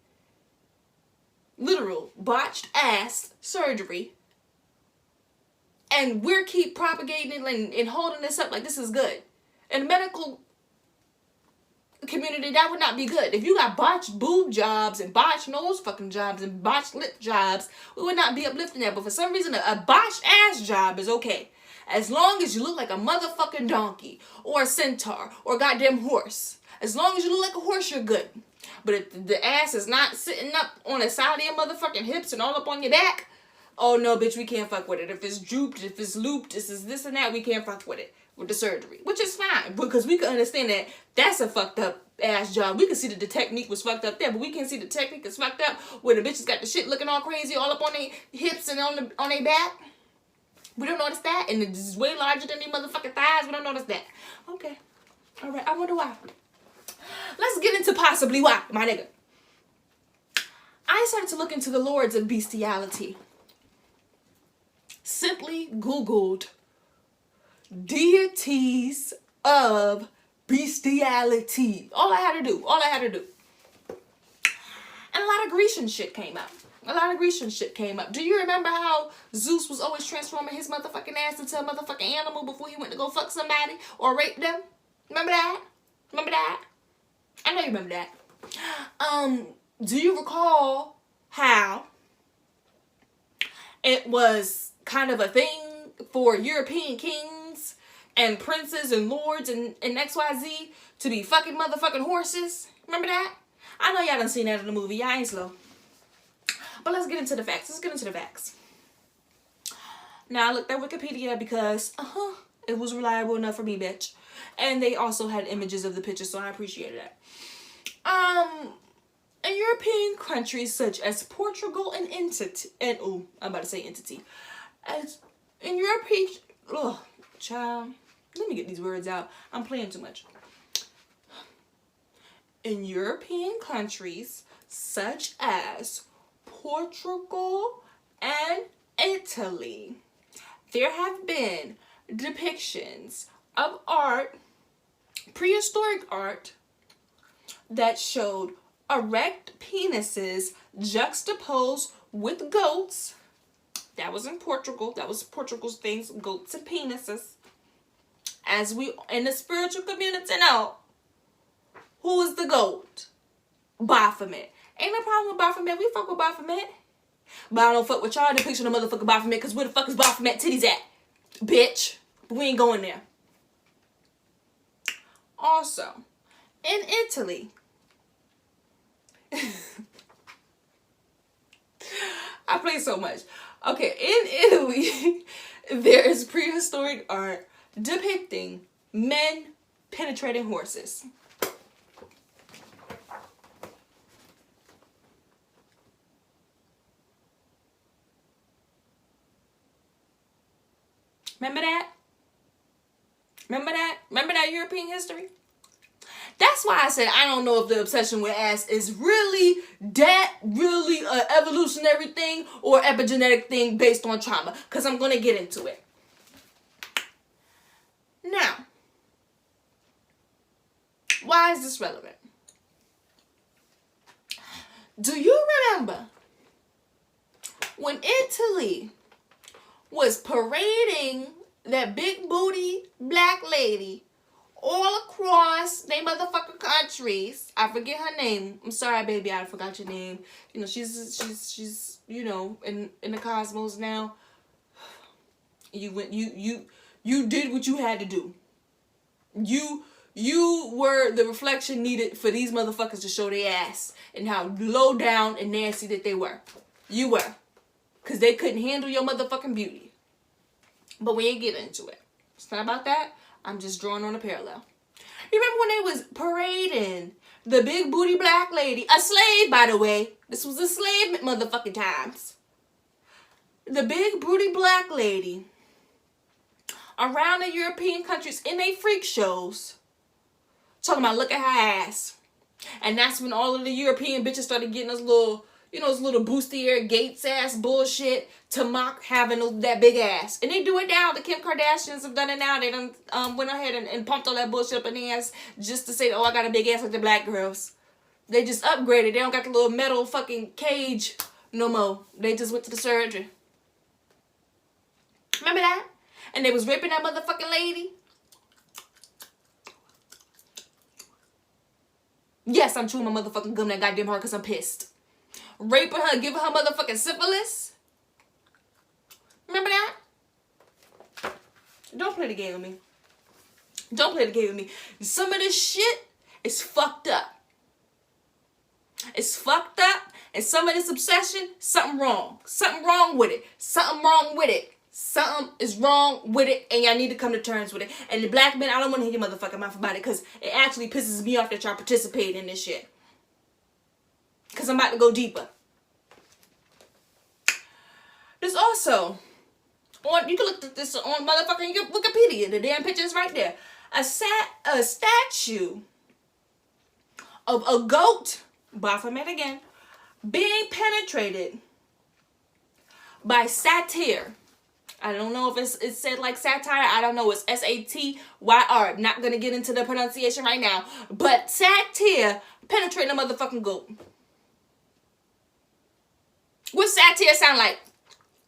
Literal botched ass surgery. And we're keep propagating it and holding this up like this is good. in the medical community, that would not be good. If you got botched boob jobs and botched nose fucking jobs and botched lip jobs, we would not be uplifting that. But for some reason, a botched ass job is okay. As long as you look like a motherfucking donkey or a centaur or a goddamn horse. As long as you look like a horse, you're good. But if the ass is not sitting up on the side of your motherfucking hips and all up on your back, oh no, bitch, we can't fuck with it. If it's drooped, if it's looped, this and that, we can't fuck with it. With the surgery, which is fine, because we can understand that that's a fucked up ass job. We can see that the technique was fucked up there, but we can see the technique is fucked up where the bitches got the shit looking all crazy all up on their hips and on their back. We don't notice that, and it's way larger than their motherfucking thighs. We don't notice that. Okay, all right. I wonder why. Let's get into possibly why, my nigga. I started to look into the lords of bestiality. Simply Googled deities of bestiality. All I had to do. And a lot of Grecian shit came up. Do you remember how Zeus was always transforming his motherfucking ass into a motherfucking animal before he went to go fuck somebody or rape them? Remember that? I know you remember that. Do you recall how it was kind of a thing for European kings and princes and lords and XYZ to be fucking motherfucking horses? Remember that? I know y'all done seen that in the movie. Y'all ain't slow. But let's get into the facts. Now, I looked at Wikipedia because, it was reliable enough for me, bitch. And they also had images of the pictures, so I appreciated that. In European countries such as Portugal and as in European, child, let me get these words out. I'm playing too much. In European countries such as Portugal and Italy, there have been depictions of art, prehistoric art, that showed erect penises juxtaposed with goats. That was in Portugal. That was Portugal's things, goats and penises. As we in the spiritual community know, who is the goat? Baphomet. Ain't no problem with Baphomet. We fuck with Baphomet. But I don't fuck with y'all depiction of motherfucking Baphomet, because where the fuck is Baphomet titties at? Bitch. But we ain't going there. Also, in Italy, I play so much. Okay, in Italy, there is prehistoric art depicting men penetrating horses. Remember that? Remember that European history? That's why I said I don't know if the obsession with ass is really an evolutionary thing or epigenetic thing based on trauma. Because I'm going to get into it. Now, why is this relevant? Do you remember when Italy was parading that big booty black lady all across they motherfucking countries? I forget her name. I'm sorry, baby, I forgot your name. You know, she's you know, in the cosmos now. You did what you had to do. You were the reflection needed for these motherfuckers to show their ass and how low down and nasty that they were. You were. Because they couldn't handle your motherfucking beauty. But we ain't getting into it. It's not about that. I'm just drawing on a parallel. You remember when they was parading the big booty black lady, a slave, by the way. This was enslavement motherfucking times. The big booty black lady around the European countries in they freak shows. Talking about look at her ass. And that's when all of the European bitches started getting those little, you know, those little bustier Gates ass bullshit to mock having that big ass. And they do it now. The Kim Kardashians have done it now. They done went ahead and pumped all that bullshit up in their ass just to say, oh, I got a big ass like the black girls. They just upgraded. They don't got the little metal fucking cage no more. They just went to the surgery. Remember that? And they was raping that motherfucking lady. Yes, I'm chewing my motherfucking gum that goddamn hard because I'm pissed. Raping her, giving her motherfucking syphilis. Remember that? Don't play the game with me. Don't play the game with me. Some of this shit is fucked up. It's fucked up. And some of this obsession, something wrong. Something wrong with it. Something wrong with it. Something is wrong with it, and y'all need to come to terms with it. And the black men, I don't want to hear your motherfucking mouth about it, because it actually pisses me off that y'all participate in this shit. Because I'm about to go deeper. There's also, you can look at this on motherfucking Wikipedia. The damn picture is right there. A statue of a goat, Baartman again, being penetrated by satyr. I don't know if it's said like satire. I don't know. It's S-A-T-Y-R. Not going to get into the pronunciation right now. But satyr penetrating a motherfucking goat. What satyr sound like?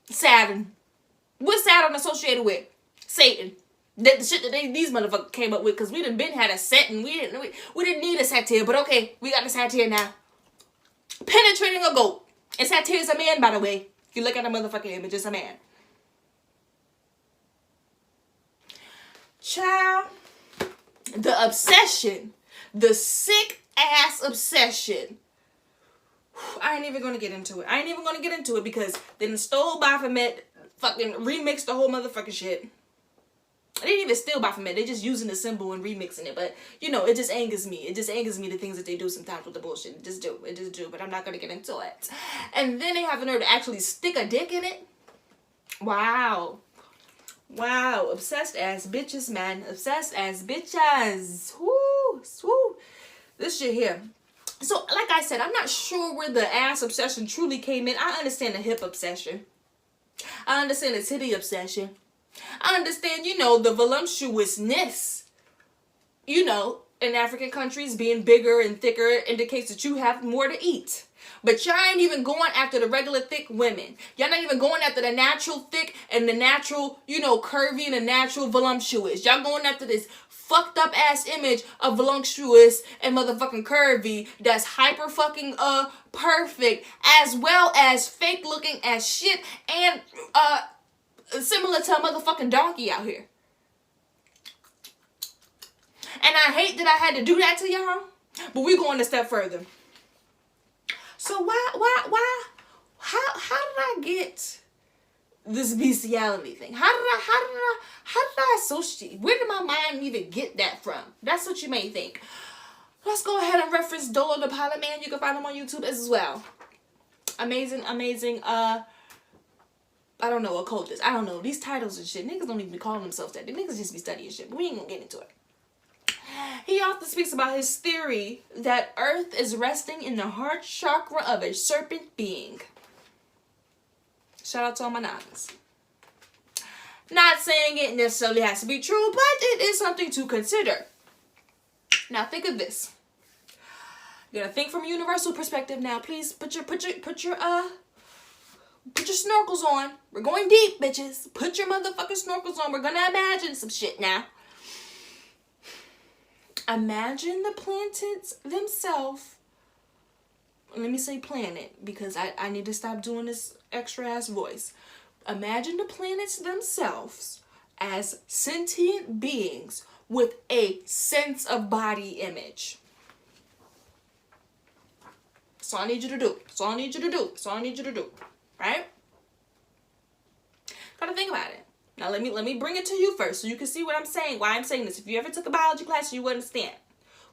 Saturn. What's Saturn associated with? Satan. The shit that these motherfuckers came up with, because we done been had a set and we didn't need a satyr, but okay, we got the satyr now. Penetrating a goat. And satyr is a man, by the way. If you look at the motherfucking image, it's a man. Child, the obsession, the sick ass obsession. I ain't even gonna get into it. Because they done stole Baartman, fucking remixed the whole motherfucking shit. They didn't even steal Baartman. They just using the symbol and remixing it. But, you know, it just angers me. It just angers me, the things that they do sometimes with the bullshit. It just do. But I'm not gonna get into it. And then they have the nerve to actually stick a dick in it. Wow. Wow, obsessed ass bitches, man. Obsessed ass bitches. Woo, woo. This shit here. So, like I said, I'm not sure where the ass obsession truly came in. I understand the hip obsession. I understand the titty obsession. I understand, you know, the voluptuousness. You know, in African countries, being bigger and thicker indicates that you have more to eat. But y'all ain't even going after the regular thick women. Y'all not even going after the natural thick and the natural, you know, curvy and the natural voluptuous. Y'all going after this fucked up ass image of voluptuous and motherfucking curvy that's hyper fucking perfect, as well as fake looking as shit and similar to a motherfucking donkey out here. And I hate that I had to do that to y'all, but we're going a step further. So how did I get this bestiality thing? How did I associate? Where did my mind even get that from? That's what you may think. Let's go ahead and reference Dolo the Pilot Man. You can find him on YouTube as well. Amazing, I don't know, occultist. I don't know. These titles and shit. Niggas don't even call themselves that. The niggas just be studying shit. But we ain't gonna get into it. He often speaks about his theory that Earth is resting in the heart chakra of a serpent being. Shout out to all my nines. Not saying it necessarily has to be true, but it is something to consider. Now think of this. You gotta think from a universal perspective now. Please put your snorkels on. We're going deep, bitches. Put your motherfucking snorkels on. We're gonna imagine some shit now. Imagine the planets themselves. Let me say planet, because I need to stop doing this extra ass voice. Imagine the planets themselves as sentient beings with a sense of body image. That's all I need you to do. That's all I need you to do. That's all I need you to do. Right? Gotta think about it. Now let me bring it to you first so you can see what I'm saying, why I'm saying this. If you ever took a biology class, you understand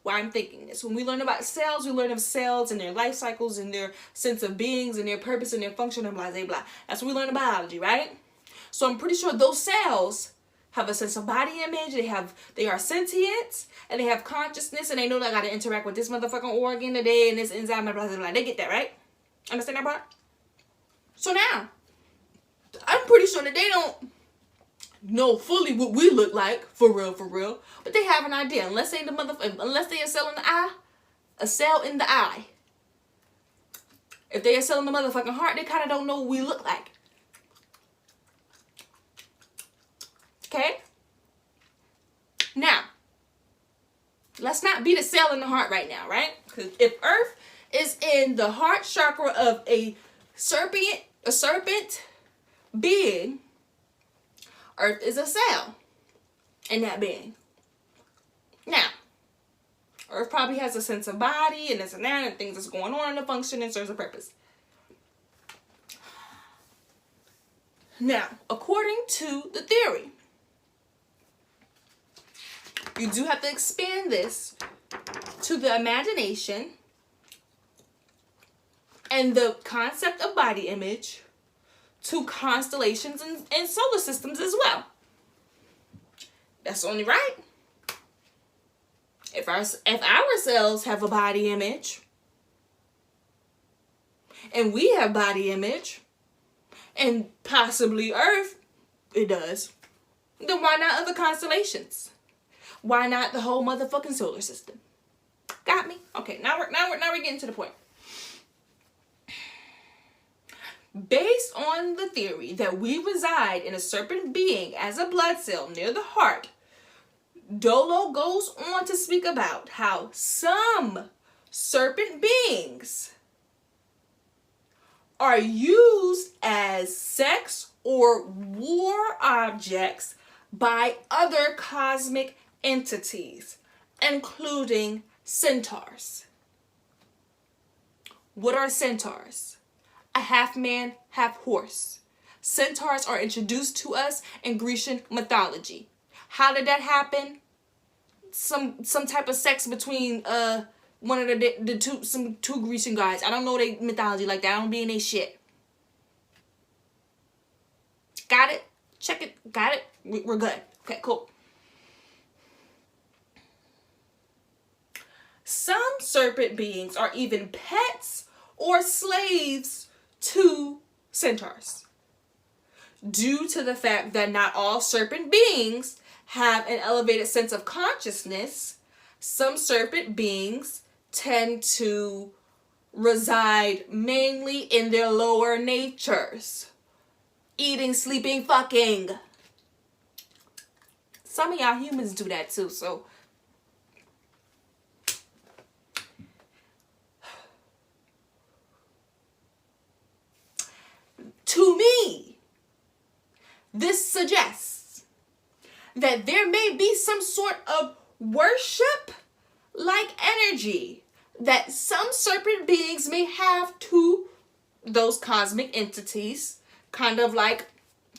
why I'm thinking this. When we learn about cells, we learn of cells and their life cycles and their sense of beings and their purpose and their function and blah, blah, blah. That's what we learn in biology, right? So I'm pretty sure those cells have a sense of body image, they are sentient, and they have consciousness, and they know they gotta interact with this motherfucking organ today and this enzyme and blah, blah, blah. They get that, right? Understand that part? So now, I'm pretty sure that they don't know fully what we look like, for real, but they have an idea. Unless they a cell in the eye, a cell in the eye. If they a cell in the motherfucking heart, they kind of don't know what we look like. Okay? Now, Let's not beat a cell in the heart right now, right? Because if Earth is in the heart chakra of a serpent being, Earth is a cell in that being. Now, Earth probably has a sense of body and this and that and things that's going on in the function and serves a purpose. Now, according to the theory, you do have to expand this to the imagination and the concept of body image to constellations and solar systems as well. That's only right. If our cells have a body image, and we have body image, and possibly Earth, it does, then why not other constellations? Why not the whole motherfucking solar system? Got me? Okay, now we're getting to the point. Based on the theory that we reside in a serpent being as a blood cell near the heart, Dolo goes on to speak about how some serpent beings are used as sex or war objects by other cosmic entities, including centaurs. What are centaurs? A half man, half horse. Centaurs are introduced to us in Grecian mythology. How did that happen? Some type of sex between one of the two Grecian guys. I don't know their mythology like that. I don't be in their shit. Got it? Check it. Got it? We're good. Okay, cool. Some serpent beings are even pets or slaves to centaurs, due to the fact that not all serpent beings have an elevated sense of consciousness. Some serpent beings tend to reside mainly in their lower natures. Eating, sleeping, fucking. Some of y'all humans do that too, so. To me, this suggests that there may be some sort of worship-like energy that some serpent beings may have to those cosmic entities, kind of like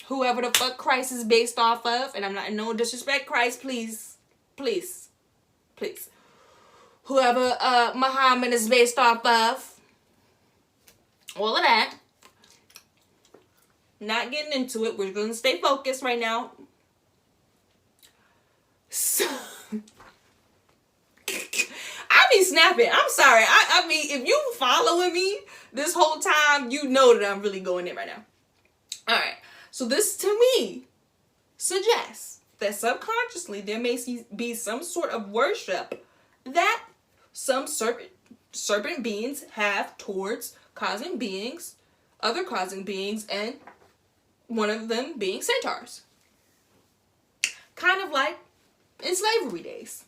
whoever the fuck Christ is based off of, and I'm not, no disrespect, Christ, please, please, please. Whoever Muhammad is based off of, all of that. Not getting into it. We're going to stay focused right now. So, I be snapping. I'm sorry. I mean, if you following me this whole time, you know that I'm really going in right now. All right. So this, to me, suggests that subconsciously there may be some sort of worship that some serpent beings have towards cosmic beings, other cosmic beings, and one of them being centaurs. Kind of like in slavery days.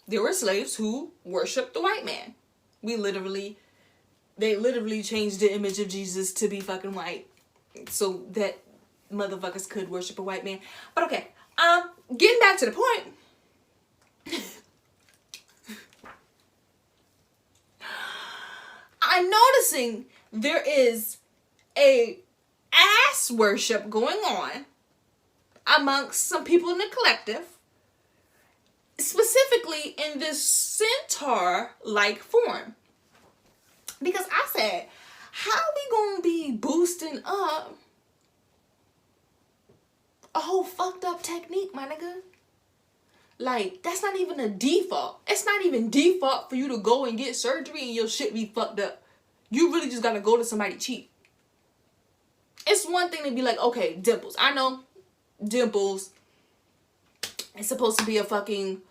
There were slaves who worshipped the white man. They literally changed the image of Jesus to be fucking white so that motherfuckers could worship a white man. But okay, getting back to the point. I'm noticing there is a ass worship going on amongst some people in the collective, specifically in this centaur-like form. Because I said, how we gonna be boosting up a whole fucked up technique, my nigga? Like, that's not even a default. It's not even default for you to go and get surgery and your shit be fucked up. You really just gotta go to somebody cheap. It's one thing to be like, okay, dimples. I know dimples. It's supposed to be a fucking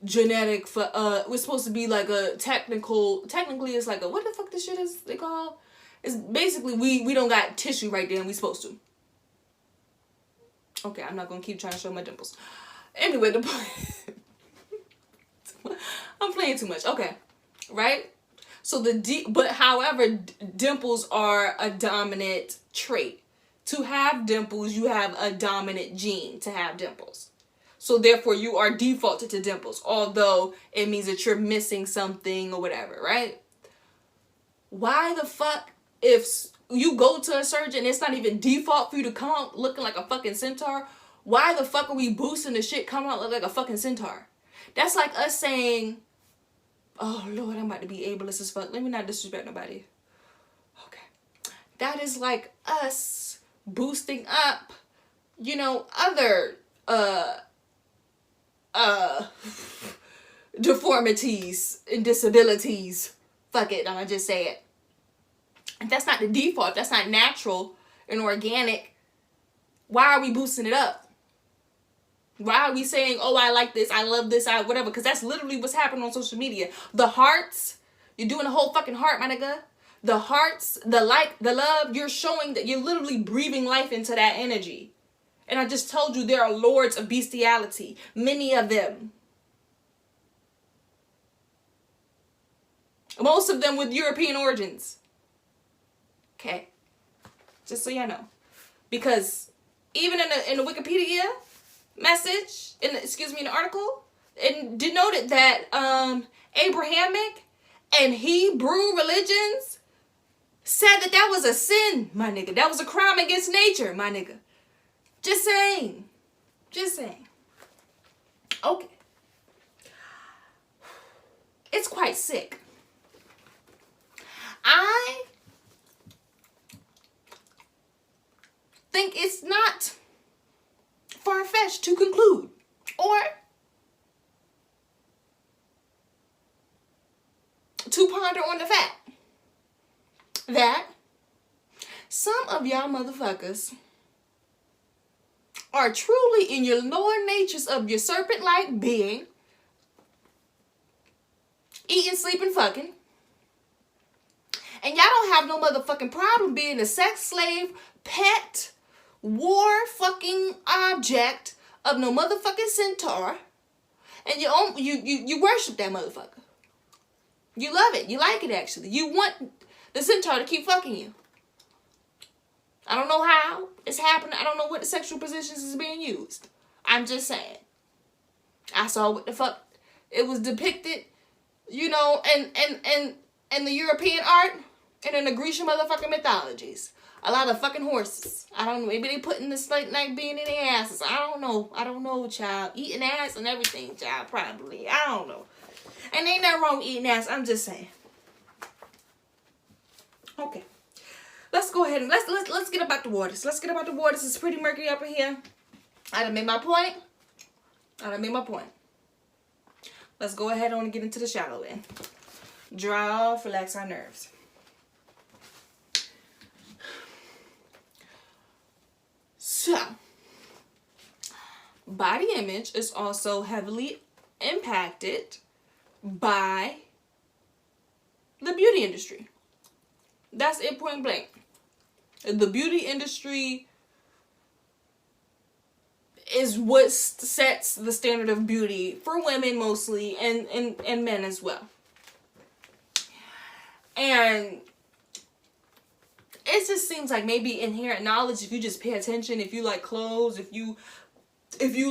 genetic for we're supposed to be like a technically it's like a, what the fuck this shit is they call? It's basically we don't got tissue right there and we supposed to. Okay, I'm not gonna keep trying to show my dimples. Anyway, the point playing too much. Okay, right? So but however, dimples are a dominant trait. To have dimples, you have a dominant gene to have dimples. So therefore, you are defaulted to dimples, although it means that you're missing something or whatever, right? Why the fuck, if you go to a surgeon, it's not even default for you to come out looking like a fucking centaur? Why the fuck are we boosting the shit come out look like a fucking centaur? That's like us saying, oh Lord, I'm about to be ableist as fuck. Let me not disrespect nobody. Okay. That is like us boosting up, you know, other deformities and disabilities. Fuck it, I'ma just say it. If that's not the default, if that's not natural and organic, why are we boosting it up? Why are we saying, oh, I like this, I love this, I whatever? Because that's literally what's happening on social media. The hearts, you're doing a whole fucking heart, my nigga. The hearts, the like, the love, you're showing that you're literally breathing life into that energy. And I just told you there are lords of bestiality, many of them. Most of them with European origins. Okay, just so y'all know, because even in the Wikipedia message, in the article, it denoted that Abrahamic and Hebrew religions said that was a sin, my nigga. That was a crime against nature, my nigga. Just saying. Just saying. Okay. It's quite sick. I think it's not far-fetched to conclude or to ponder on the fact that some of y'all motherfuckers are truly in your lower natures of your serpent-like being, eating, sleeping, fucking, and y'all don't have no motherfucking problem being a sex slave, pet, war fucking object of no motherfucking centaur, and you worship that motherfucker. You love it. You like it, actually. You want the centaur to keep fucking you. I don't know how it's happening. I don't know what the sexual positions is being used. I'm just saying. I saw what the fuck it was depicted, you know, and the European art and in the Grecian motherfucking mythologies. A lot of fucking horses. I don't know. Maybe they putting this like being in their asses. I don't know. I don't know, child. Eating ass and everything, child. Probably. I don't know. And ain't nothing wrong with eating ass. I'm just saying. Okay. Let's go ahead and let's get about the waters. Let's get about the waters. It's pretty murky up in here. I done made my point. Let's go ahead on and get into the shallow end. Dry off, relax our nerves. So, body image is also heavily impacted by the beauty industry. That's it, point blank. The beauty industry is what sets the standard of beauty for women mostly and men as well. And it just seems like maybe inherent knowledge, if you just pay attention, if you like clothes, if you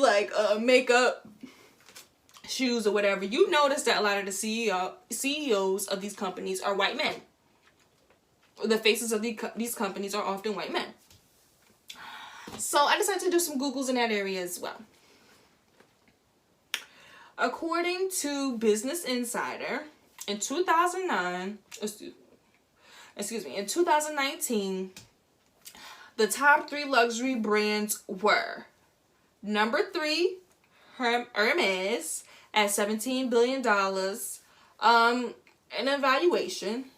like makeup, shoes or whatever, you notice that a lot of the CEOs of these companies are white men. The faces of these companies are often white men. So I decided to do some Googles in that area as well. According to Business Insider, in 2019, the top 3 luxury brands were number 3, Hermes at $17 billion in evaluation.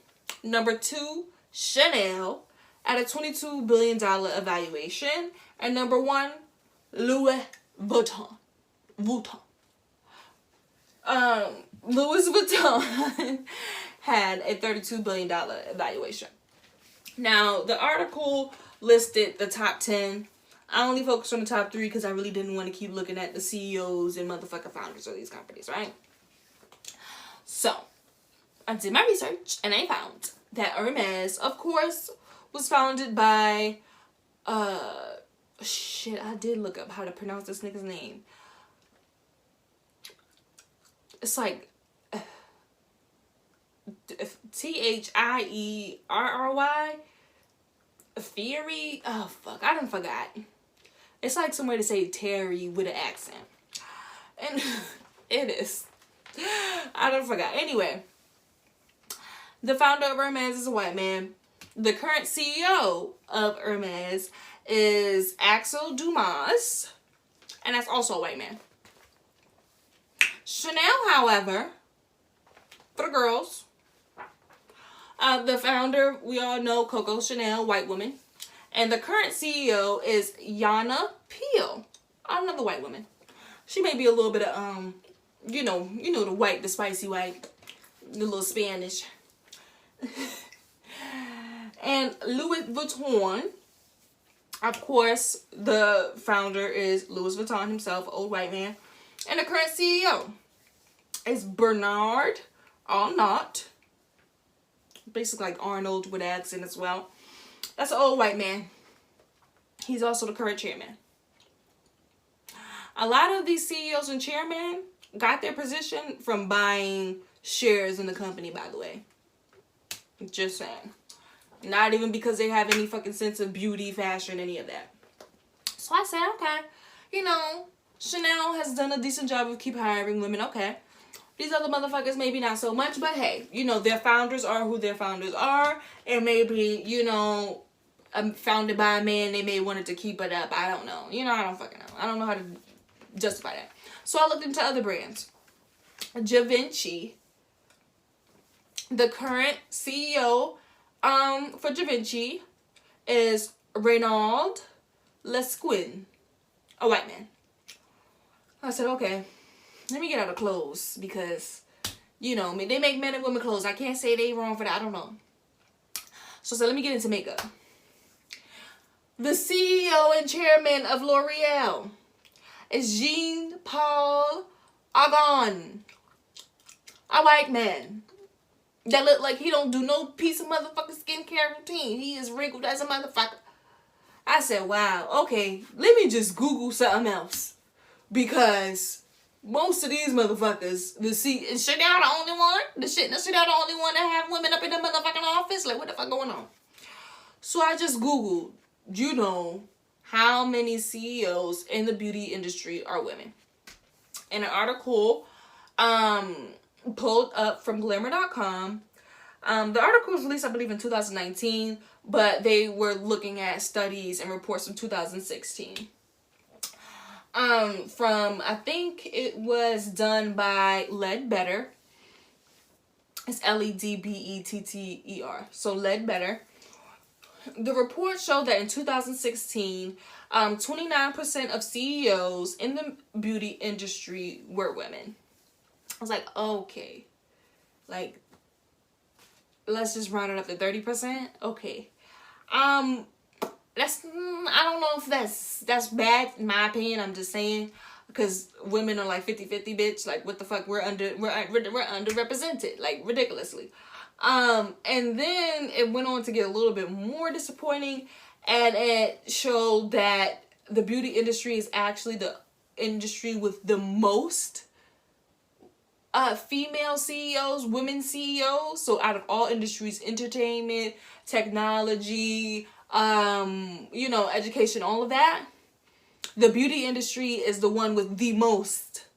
Number 2, Chanel at a $22 billion evaluation. And number 1, Louis Vuitton. Louis Vuitton had a $32 billion evaluation. Now, the article listed the top 10. I only focused on the top 3 because I really didn't want to keep looking at the CEOs and motherfucking founders of these companies, right? So, I did my research and I found that Hermes, of course, was founded by, shit, I did look up how to pronounce this nigga's name. It's like Thierry. Theory? Oh, fuck. I done forgot. It's like some way to say Terry with an accent. And it is. I done forgot. Anyway. The founder of Hermes is a white man. The current CEO of Hermes is Axel Dumas. And that's also a white man. Chanel, however, for the girls, the founder, we all know Coco Chanel, white woman. And the current CEO is Yana Peel, another white woman. She may be a little bit of, you know the white, the spicy white, the little Spanish. And Louis Vuitton, of course, the founder is Louis Vuitton himself, old white man. And the current CEO is Bernard Arnault. Basically like Arnold with accent as well. That's an old white man. He's also the current chairman. A lot of these CEOs and chairmen got their position from buying shares in the company, by the way. Just saying. Not even because they have any fucking sense of beauty, fashion, any of that. So I said, okay, Chanel has done a decent job of keep hiring women. Okay. These other motherfuckers, maybe not so much, but hey, their founders are who their founders are. And maybe, founded by a man, they may wanted to keep it up. I don't know. I don't fucking know. I don't know how to justify that. So I looked into other brands. Givenchy. The current CEO for Givenchy is Renaud Lesquin, a white man. I said, okay, let me get out of clothes because, they make men and women clothes. I can't say they wrong for that. I don't know. So let me get into makeup. The CEO and chairman of L'Oreal is Jean-Paul Agon, a white man that look like he don't do no piece of motherfucking skincare routine. He is wrinkled as a motherfucker. I said, wow, okay, let me just Google something else. Because most of these motherfuckers, and Chanel the only one? Chanel the only one that have women up in the motherfucking office? Like, what the fuck going on? So I just Googled, how many CEOs in the beauty industry are women? And an article pulled up from glamour.com. The article was released, I believe, in 2019, but they were looking at studies and reports from 2016. I think it was done by Ledbetter. It's Ledbetter. So Ledbetter. The report showed that in 2016, 29% of CEOs in the beauty industry were women. I was like, okay. Like, let's just round it up to 30%. Okay. I don't know if that's bad in my opinion. I'm just saying, because women are like 50-50, bitch. Like, what the fuck? We're underrepresented, like, ridiculously. And then it went on to get a little bit more disappointing, and it showed that the beauty industry is actually the industry with the most female CEOs, women CEOs. So out of all industries, entertainment, technology, education, all of that, the beauty industry is the one with the most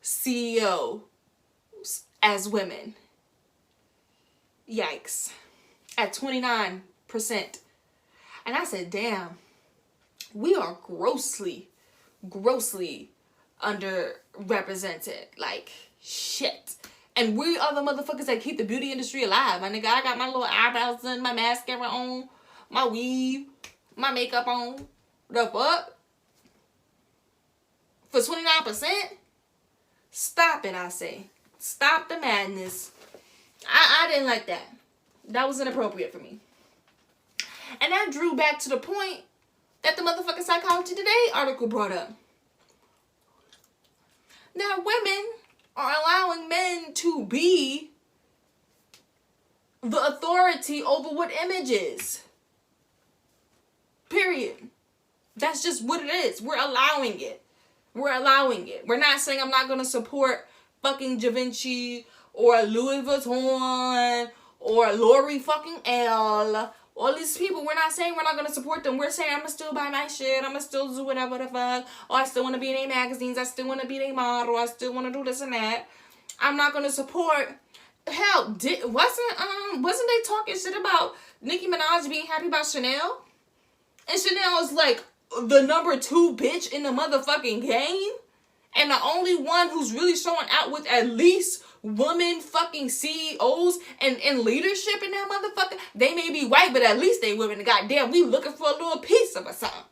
CEOs as women. Yikes. At 29%. And I said, damn, we are grossly underrepresented. Like, shit. And we are the motherfuckers that keep the beauty industry alive. My nigga, I got my little eyebrows done, my mascara on, my weave, my makeup on. The fuck? For 29%? Stop it, I say. Stop the madness. I didn't like that. That was inappropriate for me. And that drew back to the point that the motherfucking Psychology Today article brought up. Now, women are allowing allowing men to be the authority over what image is. Period. That's just what it is. We're allowing it. We're allowing it. We're not saying I'm not going to support fucking Givenchy or Louis Vuitton or L'Oreal fucking L. All these people, we're not saying we're not going to support them. We're saying I'm going to still buy my shit. I'm going to still do whatever the fuck. Oh, I still want to be in their magazines. I still want to be their model. I still want to do this and that. I'm not going to support. Hell, wasn't they talking shit about Nicki Minaj being happy about Chanel? And Chanel is like the number 2 bitch in the motherfucking game. And the only one who's really showing out with at least women fucking CEOs and leadership in that motherfucker. They may be white, but at least they women. Goddamn, we looking for a little piece of or something.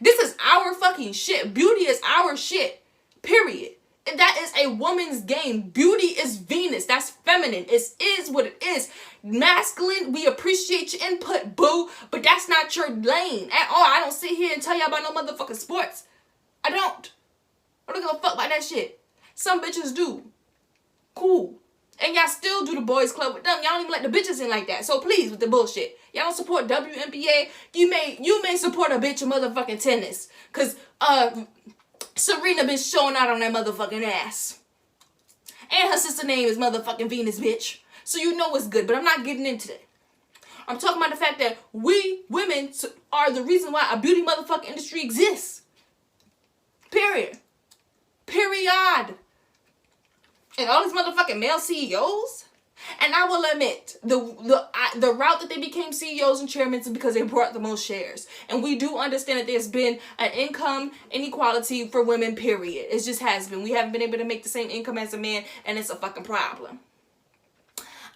This is our fucking shit. Beauty is our shit. Period. And that is a woman's game. Beauty is Venus. That's feminine. It is what it is. Masculine, we appreciate your input, boo. But that's not your lane at all. I don't sit here and tell y'all about no motherfucking sports. I don't give a fuck about that shit. Some bitches do. Cool. And y'all still do the boys club with them. Y'all don't even let the bitches in like that. So please, with the bullshit. Y'all don't support WNBA. You may support a bitch in motherfucking tennis. Because, Serena been showing out on that motherfucking ass. And her sister name is motherfucking Venus, bitch. So you know what's good. But I'm not getting into that. I'm talking about the fact that we women are the reason why a beauty motherfucking industry exists. Period. Period. And all these motherfucking male CEOs. And I will admit, the route that they became CEOs and chairmen is because they brought the most shares. And we do understand that there's been an income inequality for women, period. It just has been. We haven't been able to make the same income as a man, and it's a fucking problem.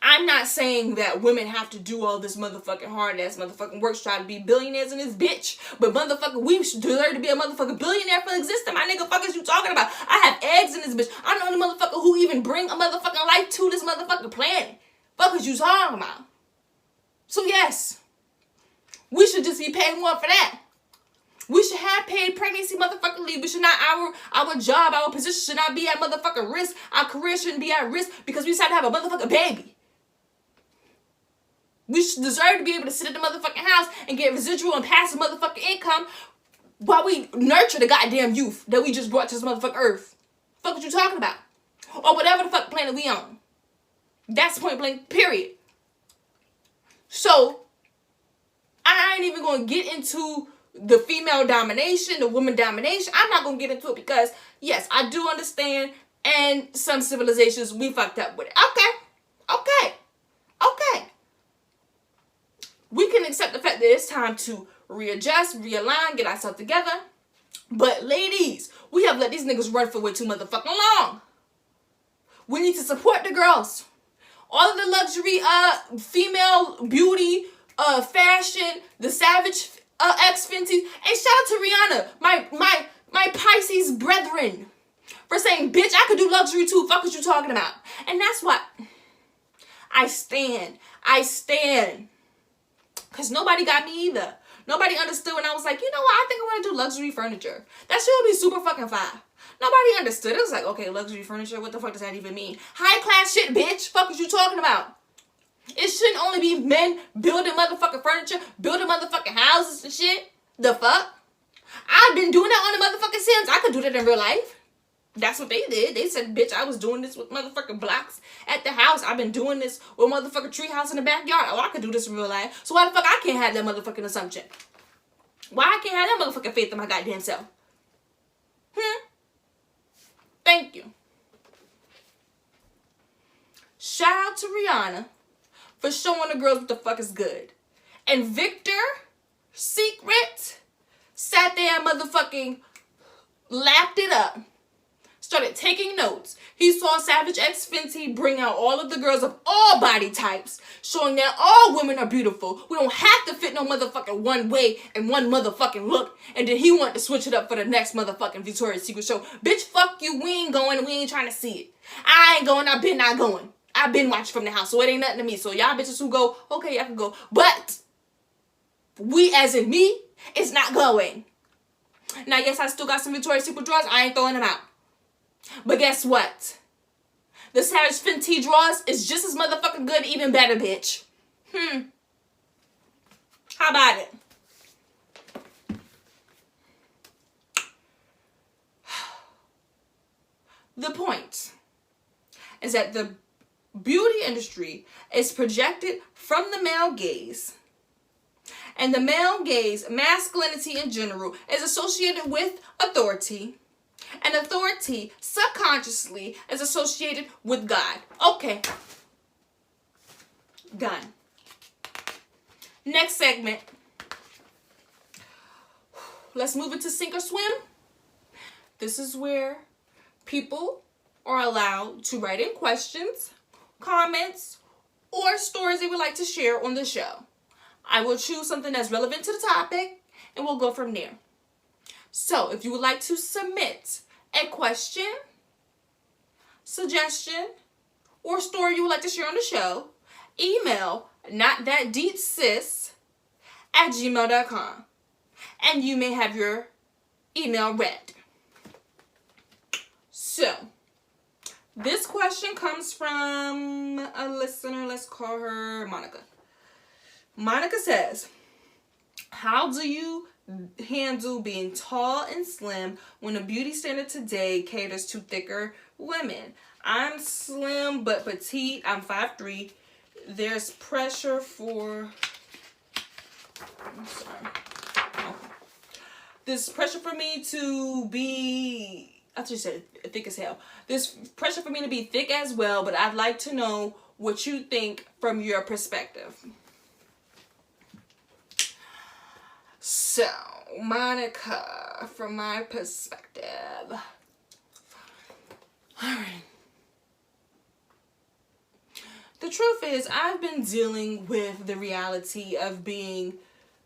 I'm not saying that women have to do all this motherfucking hard-ass motherfucking work to try to be billionaires in this bitch. But motherfucker, we deserve to be a motherfucking billionaire for existing. My nigga, fuck is you talking about? I have eggs in this bitch. I'm the only motherfucker who even bring a motherfucking life to this motherfucking planet. Fuck is you talking about? So yes, we should just be paid more for that. We should have paid pregnancy motherfucking leave. We should not, our job, our position should not be at motherfucking risk. Our career shouldn't be at risk because we decided to have a motherfucking baby. We should deserve to be able to sit at the motherfucking house and get residual and passive motherfucking income while we nurture the goddamn youth that we just brought to this motherfucking earth. Fuck what you talking about? Or whatever the fuck planet we on. That's point blank, period. So, I ain't even going to get into the female domination, the woman domination. I'm not going to get into it because, yes, I do understand, and some civilizations, we fucked up with it. Okay. We can accept the fact that it's time to readjust, realign, get ourselves together. But ladies, we have let these niggas run for way too motherfucking long. We need to support the girls. All of the luxury, female beauty, fashion, the Savage X Fenties. And shout out to Rihanna, my Pisces brethren, for saying, bitch, I could do luxury too. Fuck what you talking about. And that's what I stand. Because nobody got me either. Nobody understood when I was like, you know what? I think I want to do luxury furniture. That shit would be super fucking fire. Nobody understood. It was like, okay, luxury furniture. What the fuck does that even mean? High class shit, bitch. Fuck is you talking about? It shouldn't only be men building motherfucking furniture, building motherfucking houses and shit. The fuck? I've been doing that on the motherfucking Sims. I could do that in real life. That's what they did. They said, bitch, I was doing this with motherfucking blocks at the house. I've been doing this with motherfucking treehouse in the backyard. Oh, I could do this in real life. So why the fuck I can't have that motherfucking assumption? Why I can't have that motherfucking faith in my goddamn self? Thank you. Shout out to Rihanna for showing the girls what the fuck is good. And Victor Secret sat there and motherfucking lapped it up. Started taking notes. He saw Savage X Fenty bring out all of the girls of all body types, showing that all women are beautiful. We don't have to fit no motherfucking one way and one motherfucking look. And then he wanted to switch it up for the next motherfucking Victoria's Secret show. Bitch, fuck you. We ain't going. We ain't trying to see it. I ain't going. I've been not going. I've been watching from the house, so it ain't nothing to me. So y'all bitches who go, okay, y'all can go. But we, as in me, is not going. Now, yes, I still got some Victoria's Secret drawers. I ain't throwing them out. But guess what? The Savage Fenty Draws is just as motherfucking good, even better, bitch. How about it? The point is that the beauty industry is projected from the male gaze. And the male gaze, masculinity in general, is associated with authority. And authority, subconsciously, is associated with God. Okay. Done. Next segment. Let's move into sink or swim. This is where people are allowed to write in questions, comments, or stories they would like to share on the show. I will choose something that's relevant to the topic, and we'll go from there. So, if you would like to submit a question, suggestion, or story you would like to share on the show, email notthatdeepsis@gmail.com, and you may have your email read. So, this question comes from a listener. Let's call her Monica. Monica says, how do you handle being tall and slim when the beauty standard today caters to thicker women? I'm slim but petite. I'm 5'3". There's pressure for... I'm sorry. Oh. There's pressure for me to be... I just said thick as hell. There's pressure for me to be thick as well, but I'd like to know what you think from your perspective. So, Monica, from my perspective. Alright. The truth is, I've been dealing with the reality of being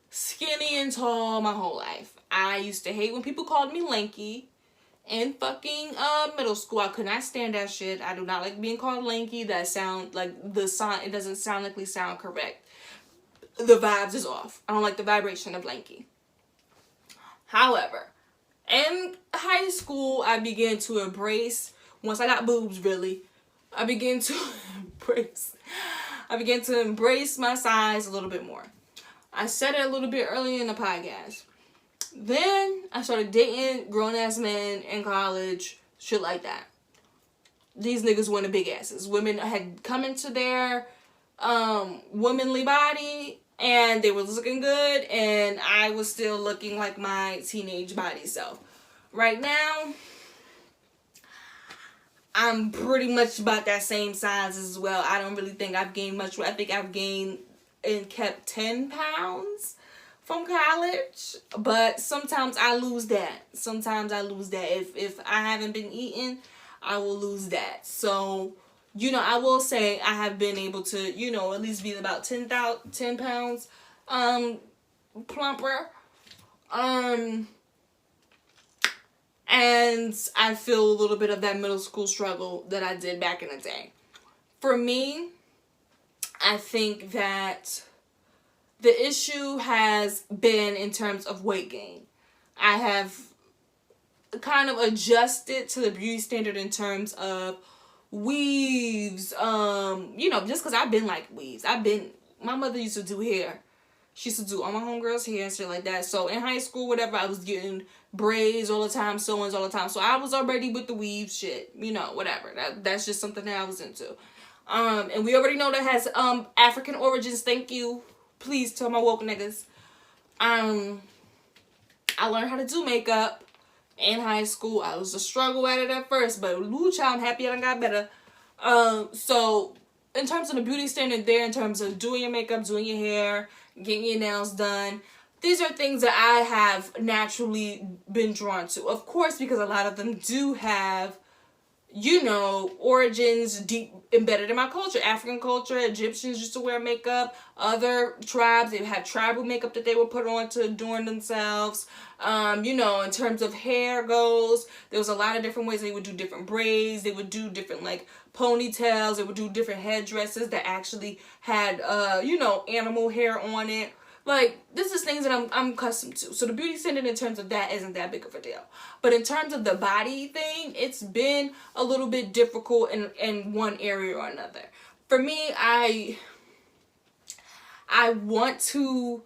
skinny and tall my whole life. I used to hate when people called me lanky. In fucking middle school, I could not stand that shit. I do not like being called lanky. That sound like the sound, it doesn't sonically sound correct. The vibes is off. I don't like the vibration of lanky. However, in high school, I began to embrace, once I got boobs really, I began to embrace my size a little bit more. I said it a little bit earlier in the podcast. Then I started dating grown-ass men in college, shit like that. These niggas wanted big asses. Women had come into their womanly body, and they were looking good, and I was still looking like my teenage body self. Right now, I'm pretty much about that same size as well. I don't really think I've gained much. I think I've gained and kept 10 pounds from college, but sometimes I lose that. If I haven't been eating, I will lose that. So, you know, I will say I have been able to, you know, at least be about 10 pounds plumper. And I feel a little bit of that middle school struggle that I did back in the day. For me, I think that the issue has been in terms of weight gain. I have kind of adjusted to the beauty standard in terms of weaves. You know, just because I've been like weaves. My mother used to do hair. She used to do all my homegirls' hair and shit like that. So in high school, whatever, I was getting braids all the time, sew-ins all the time. So I was already with the weave shit. You know, whatever. That's just something that I was into. And we already know that has African origins. Thank you. Please tell my woke niggas. I learned how to do makeup in high school. I was a struggle at it at first, but woo child, I'm happy I done got better. So in terms of the beauty standard there, in terms of doing your makeup, doing your hair, getting your nails done, these are things that I have naturally been drawn to. Of course, because a lot of them do have, you know, origins deep embedded in my culture. African culture, Egyptians used to wear makeup. Other tribes, they had tribal makeup that they would put on to adorn themselves. You know, in terms of hair goes, there was a lot of different ways. They would do different braids. They would do different, like, ponytails. They would do different headdresses that actually had, you know, animal hair on it. Like, this is things that I'm accustomed to. So the beauty standard in terms of that isn't that big of a deal. But in terms of the body thing, it's been a little bit difficult in one area or another. For me, I want to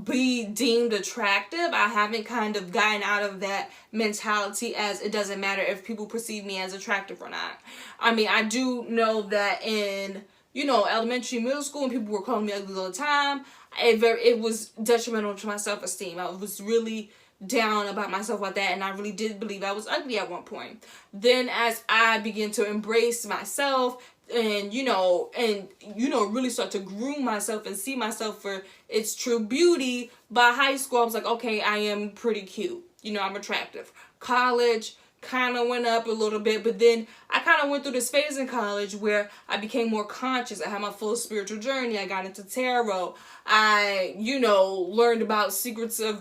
be deemed attractive. I haven't kind of gotten out of that mentality as it doesn't matter if people perceive me as attractive or not. I mean, I do know that in, you know, elementary, middle school, and people were calling me ugly all the time, it was detrimental to my self-esteem. I was really down about myself like that, and I really did believe I was ugly at one point. Then as I began to embrace myself and really start to groom myself and see myself for its true beauty, by high school I was like, okay, I am pretty cute, you know, I'm attractive. College kind of went up a little bit, but then I kind of went through this phase in college where I became more conscious. I had my full spiritual journey. I got into tarot. I, learned about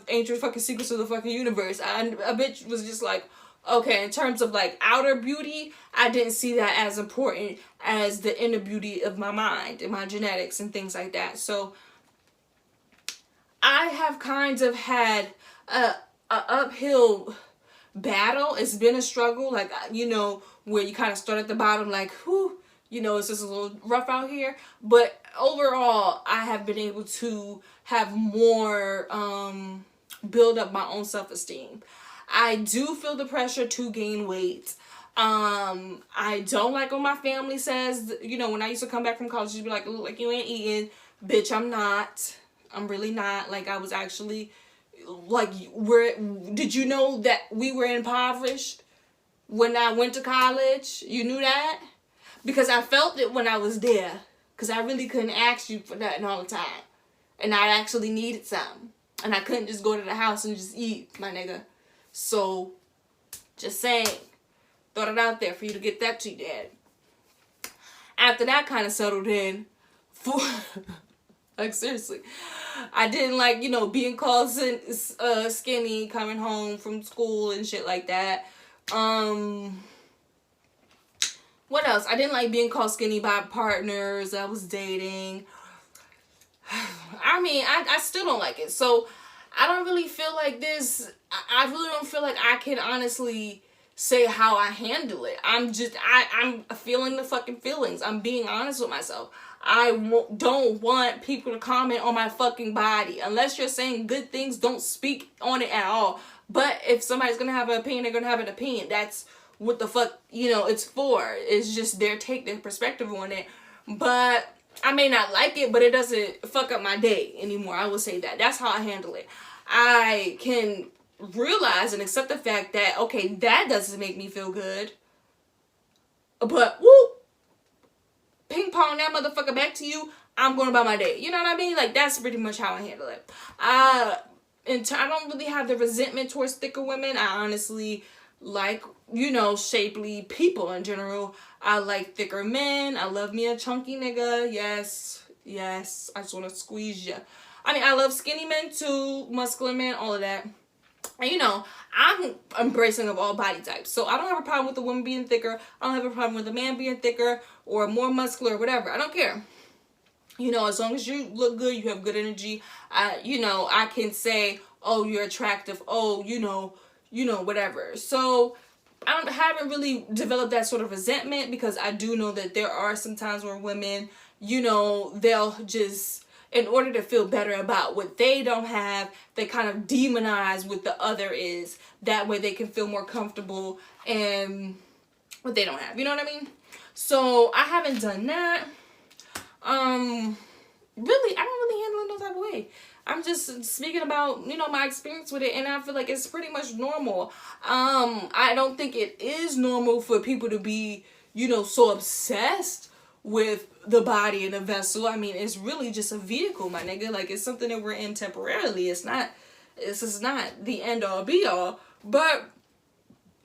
ancient fucking secrets of the fucking universe. A bitch was just like, okay, in terms of like outer beauty, I didn't see that as important as the inner beauty of my mind and my genetics and things like that. So I have kind of had a uphill battle. It's been a struggle, like, where you kind of start at the bottom, like, whew, it's just a little rough out here. But overall, I have been able to have more build up my own self-esteem. I do feel the pressure to gain weight. I don't like when my family says, when I used to come back from college, you'd be like, look like you ain't eating. Bitch, I'm not. I'm really not. Like, I was actually, like, did you know that we were impoverished when I went to college? You knew that? Because I felt it when I was there. Because I really couldn't ask you for nothing all the time. And I actually needed some. And I couldn't just go to the house and just eat, my nigga. So, just saying. Throw it out there for you to get that to your dad. After that kind of settled in, like, seriously, I didn't like, being called skinny, coming home from school and shit like that. What else? I didn't like being called skinny by partners I was dating. I mean, I still don't like it. So, I don't really feel like this. I really don't feel like I can honestly say how I handle it. I'm feeling the fucking feelings. I'm being honest with myself. I don't want people to comment on my fucking body. Unless you're saying good things, don't speak on it at all. But if somebody's gonna have an opinion, they're gonna have an opinion. That's what the fuck, it's for. It's just their take, their perspective on it. But I may not like it, but it doesn't fuck up my day anymore. I will say that. That's how I handle it. I can realize and accept the fact that, okay, that doesn't make me feel good. But, whoop, ping pong that motherfucker back to you, I'm going about my day. You know what I mean? Like, that's pretty much how I handle it. I don't really have the resentment towards thicker women. I honestly like, shapely people in general. I like thicker men. I love me a chunky nigga. Yes. I just want to squeeze you. I mean, I love skinny men too, muscular men, all of that. And, I'm embracing of all body types. So I don't have a problem with a woman being thicker. I don't have a problem with a man being thicker or more muscular or whatever. I don't care. As long as you look good, you have good energy. I can say, oh, you're attractive. Oh, whatever. So I haven't really developed that sort of resentment, because I do know that there are some times where women, they'll just, in order to feel better about what they don't have, they kind of demonize what the other is. That way they can feel more comfortable in what they don't have. You know what I mean? So I haven't done that. Really, I don't really handle it no type of way. I'm just speaking about, my experience with it, and I feel like it's pretty much normal. I don't think it is normal for people to be, so obsessed with the body and the vessel. I mean, it's really just a vehicle, my nigga. Like, it's something that we're in temporarily. This is not the end all be all. But,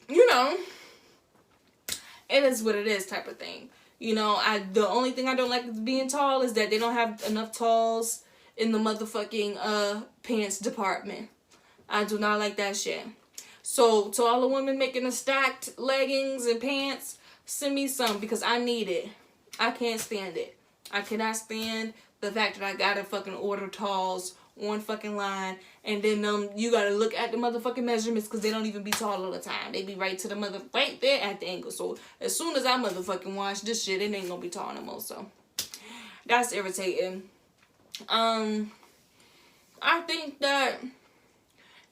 it is what it is type of thing. The only thing I don't like with being tall is that they don't have enough talls in the motherfucking pants department. I do not like that shit. So, to all the women making the stacked leggings and pants, send me some, because I need it. I can't stand it. I cannot stand the fact that I gotta fucking order talls on fucking line, and then you gotta look at the motherfucking measurements because they don't even be tall all the time. They be right there at the angle. So as soon as I motherfucking wash this shit, it ain't gonna be tall no more. So that's irritating. I think that,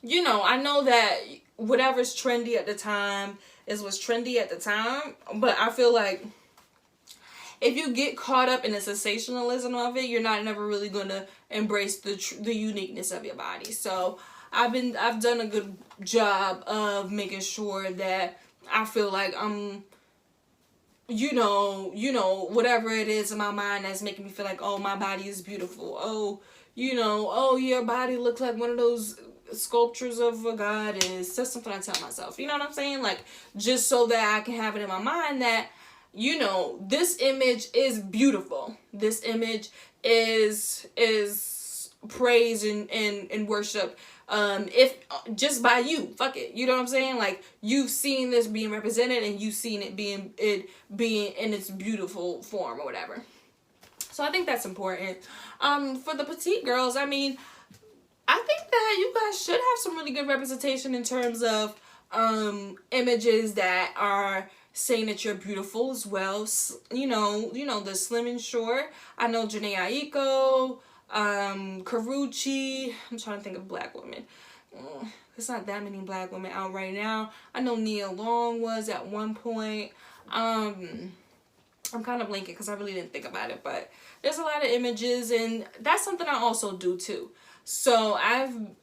you know, I know that whatever's trendy at the time is what's trendy at the time, but I feel like if you get caught up in the sensationalism of it, you're not never really gonna embrace the uniqueness of your body. So I've done a good job of making sure that I feel like I'm, you know, whatever it is in my mind that's making me feel like, oh, my body is beautiful. Oh, you know, oh, your body looks like one of those sculptures of a goddess. That's something I tell myself. You know what I'm saying? Like, just so that I can have it in my mind that, you know, this image is beautiful. This image is praise and worship. If just by you, fuck it. You know what I'm saying? Like, you've seen this being represented and you've seen it being in its beautiful form or whatever. So I think that's important. For the petite girls, I mean, I think that you guys should have some really good representation in terms of images that are saying that you're beautiful as well. You know, the slim and short. I know Janae Aiko, Karuchi. I'm trying to think of black women. There's not that many black women out right now. I know Nia Long was at one point. I'm kind of blanking because I really didn't think about it, but there's a lot of images, and that's something I also do too. So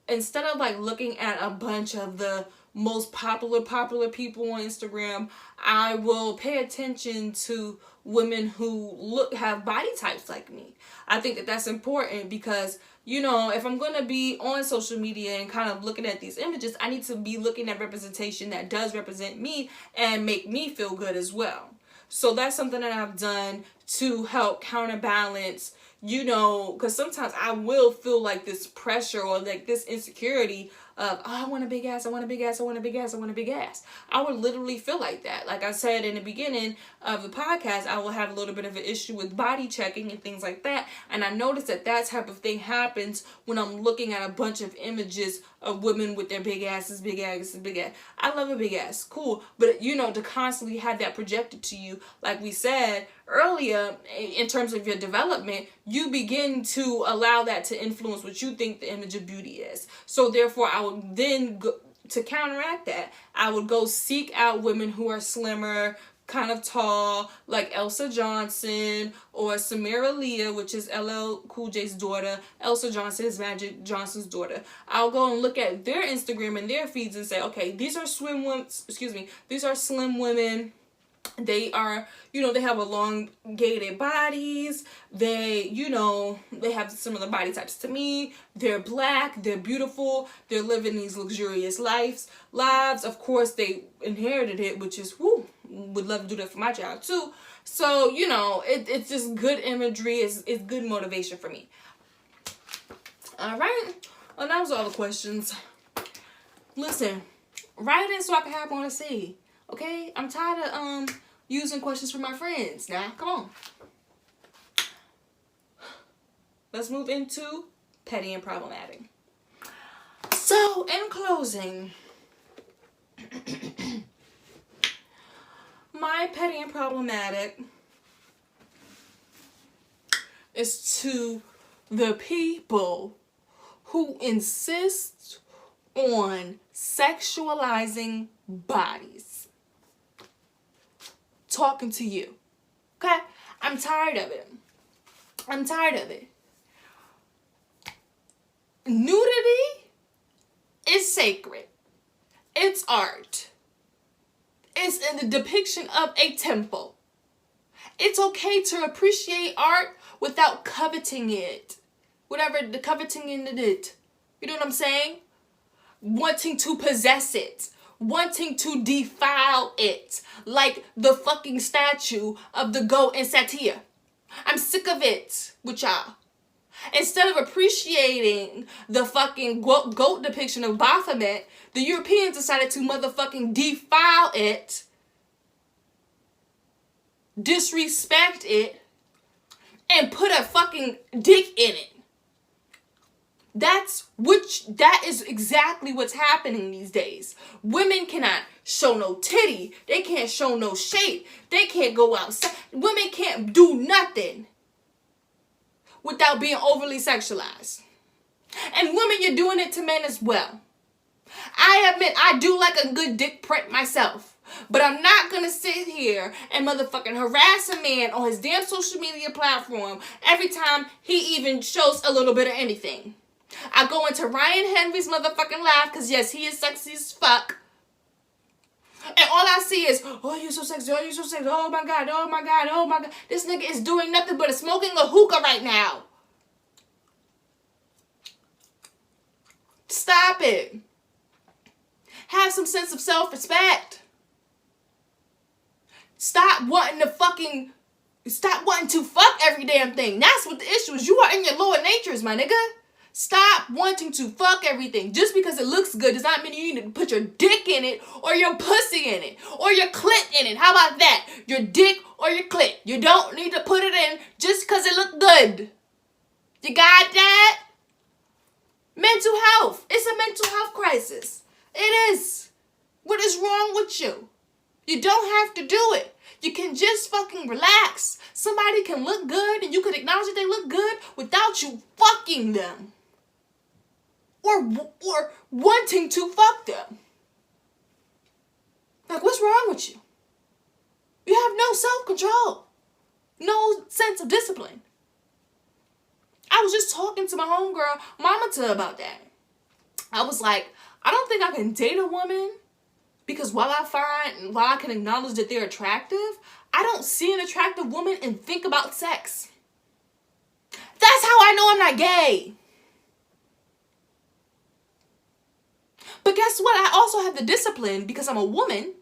instead of like looking at a bunch of the most popular people on Instagram, I will pay attention to women who have body types like me. I think that that's important because, you know, if I'm going to be on social media and kind of looking at these images, I need to be looking at representation that does represent me and make me feel good as well. So that's something that I've done to help counterbalance, you know, because sometimes I will feel like this pressure or like this insecurity of, oh, I want a big ass, I want a big ass, I want a big ass, I want a big ass. I would literally feel like that. Like I said in the beginning of the podcast, I will have a little bit of an issue with body checking and things like that. And I noticed that type of thing happens when I'm looking at a bunch of images of women with their big asses, big asses, big ass. I love a big ass, cool. But, you know, to constantly have that projected to you, like we said earlier, in terms of your development, you begin to allow that to influence what you think the image of beauty is. So therefore, I would then go, to counteract that, I would go seek out women who are slimmer, kind of tall, like Elsa Johnson or Samira Leah, which is LL Cool J's daughter. Elsa Johnson is Magic Johnson's daughter. I'll go and look at their Instagram and their feeds and say, okay, these are these are slim women. They are, you know, they have elongated bodies. They, you know, they have similar body types to me. They're black. They're beautiful. They're living these luxurious lives. Of course, they inherited it, which is, whoo, would love to do that for my child too. So, you know, it's just good imagery. It's good motivation for me. All right. Well, that was all the questions. Listen, write in so I can have one to see. Okay, I'm tired of using questions from my friends. Now, come on. Let's move into petty and problematic. So, in closing, my petty and problematic is to the people who insist on sexualizing bodies. Talking to you. Okay? I'm tired of it. I'm tired of it. Nudity is sacred. It's art. It's in the depiction of a temple. It's okay to appreciate art without coveting it. Whatever the coveting in it. You know what I'm saying? Wanting to possess it. Wanting to defile it. Like the fucking statue of the goat in Satya. I'm sick of it with y'all. Instead of appreciating the fucking goat depiction of Baartman, the Europeans decided to motherfucking defile it, disrespect it, and put a fucking dick in it. That is exactly what's happening these days. Women cannot show no titty. They can't show no shape. They can't go outside. Women can't do nothing without being overly sexualized. And women, you're doing it to men as well. I admit I do like a good dick print myself. But I'm not going to sit here and motherfucking harass a man on his damn social media platform every time he even shows a little bit of anything. I go into Ryan Henry's motherfucking live because, yes, he is sexy as fuck. And all I see is, oh, you're so sexy, oh, you're so sexy, oh, my God, oh, my God, oh, my God. This nigga is doing nothing but smoking a hookah right now. Stop it. Have some sense of self-respect. Stop wanting to fuck every damn thing. That's what the issue is. You are in your lower natures, my nigga. Stop wanting to fuck everything. Just because it looks good does not mean you need to put your dick in it or your pussy in it or your clit in it. How about that? Your dick or your clit. You don't need to put it in just because it look good. You got that? Mental health. It's a mental health crisis. It is. What is wrong with you? You don't have to do it. You can just fucking relax. Somebody can look good and you can acknowledge that they look good without you fucking them. Or wanting to fuck them. Like, what's wrong with you? You have no self-control. No sense of discipline. I was just talking to my homegirl, Mama, about that. I was like, I don't think I can date a woman because while I can acknowledge that they're attractive, I don't see an attractive woman and think about sex. That's how I know I'm not gay. But guess what? I also have the discipline because I'm a woman.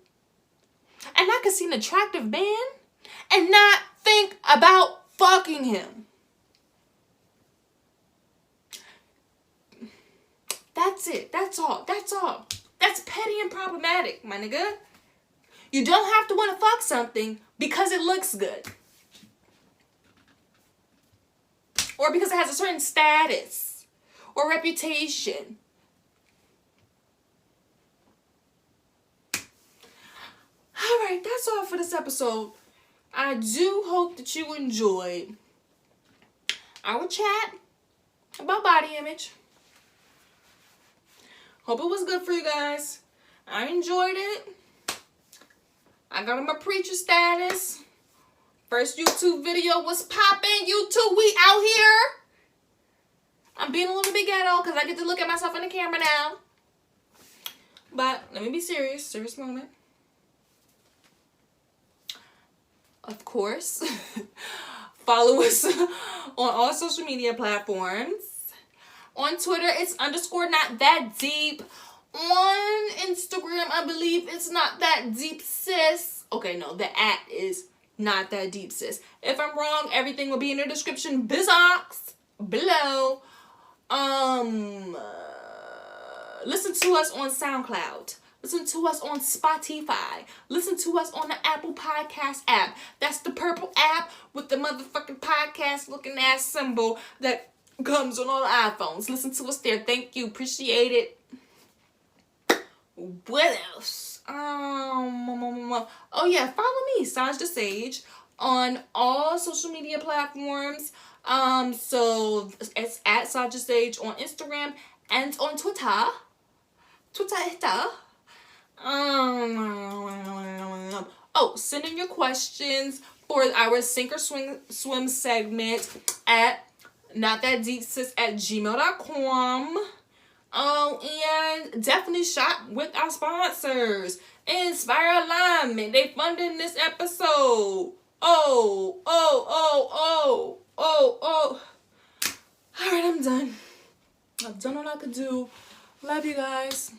And I can see an attractive man and not think about fucking him. That's it. That's all. That's all. That's petty and problematic, my nigga. You don't have to want to fuck something because it looks good. Or because it has a certain status or reputation. Alright, that's all for this episode. I do hope that you enjoyed our chat about body image. Hope it was good for you guys. I enjoyed it. I got on my preacher status. First YouTube video was popping. YouTube, we out here. I'm being a little bit ghetto because I get to look at myself in the camera now. But let me be serious. Serious moment. Of course. Follow us on all social media platforms. On Twitter, it's _notthatdeep. On Instagram, I believe it's notthatdeepsis. Okay, no, the @ is notthatdeepsis. If I'm wrong, everything will be in the description box below. Listen to us on SoundCloud. Listen to us on Spotify. Listen to us on the Apple Podcast app. That's the purple app with the motherfucking podcast looking ass symbol that comes on all the iPhones. Listen to us there. Thank you. Appreciate it. What else? Oh yeah, follow me, Saj the Sage, on all social media platforms. So it's at Saj the Sage on Instagram and on Twitter. Oh, send in your questions for our sink or swim segment at notthatdeepsis@gmail.com. Oh, and definitely shop with our sponsors. Inspire Alignment. They funding this episode. Oh. Alright, I'm done. I've done what I could do. Love you guys.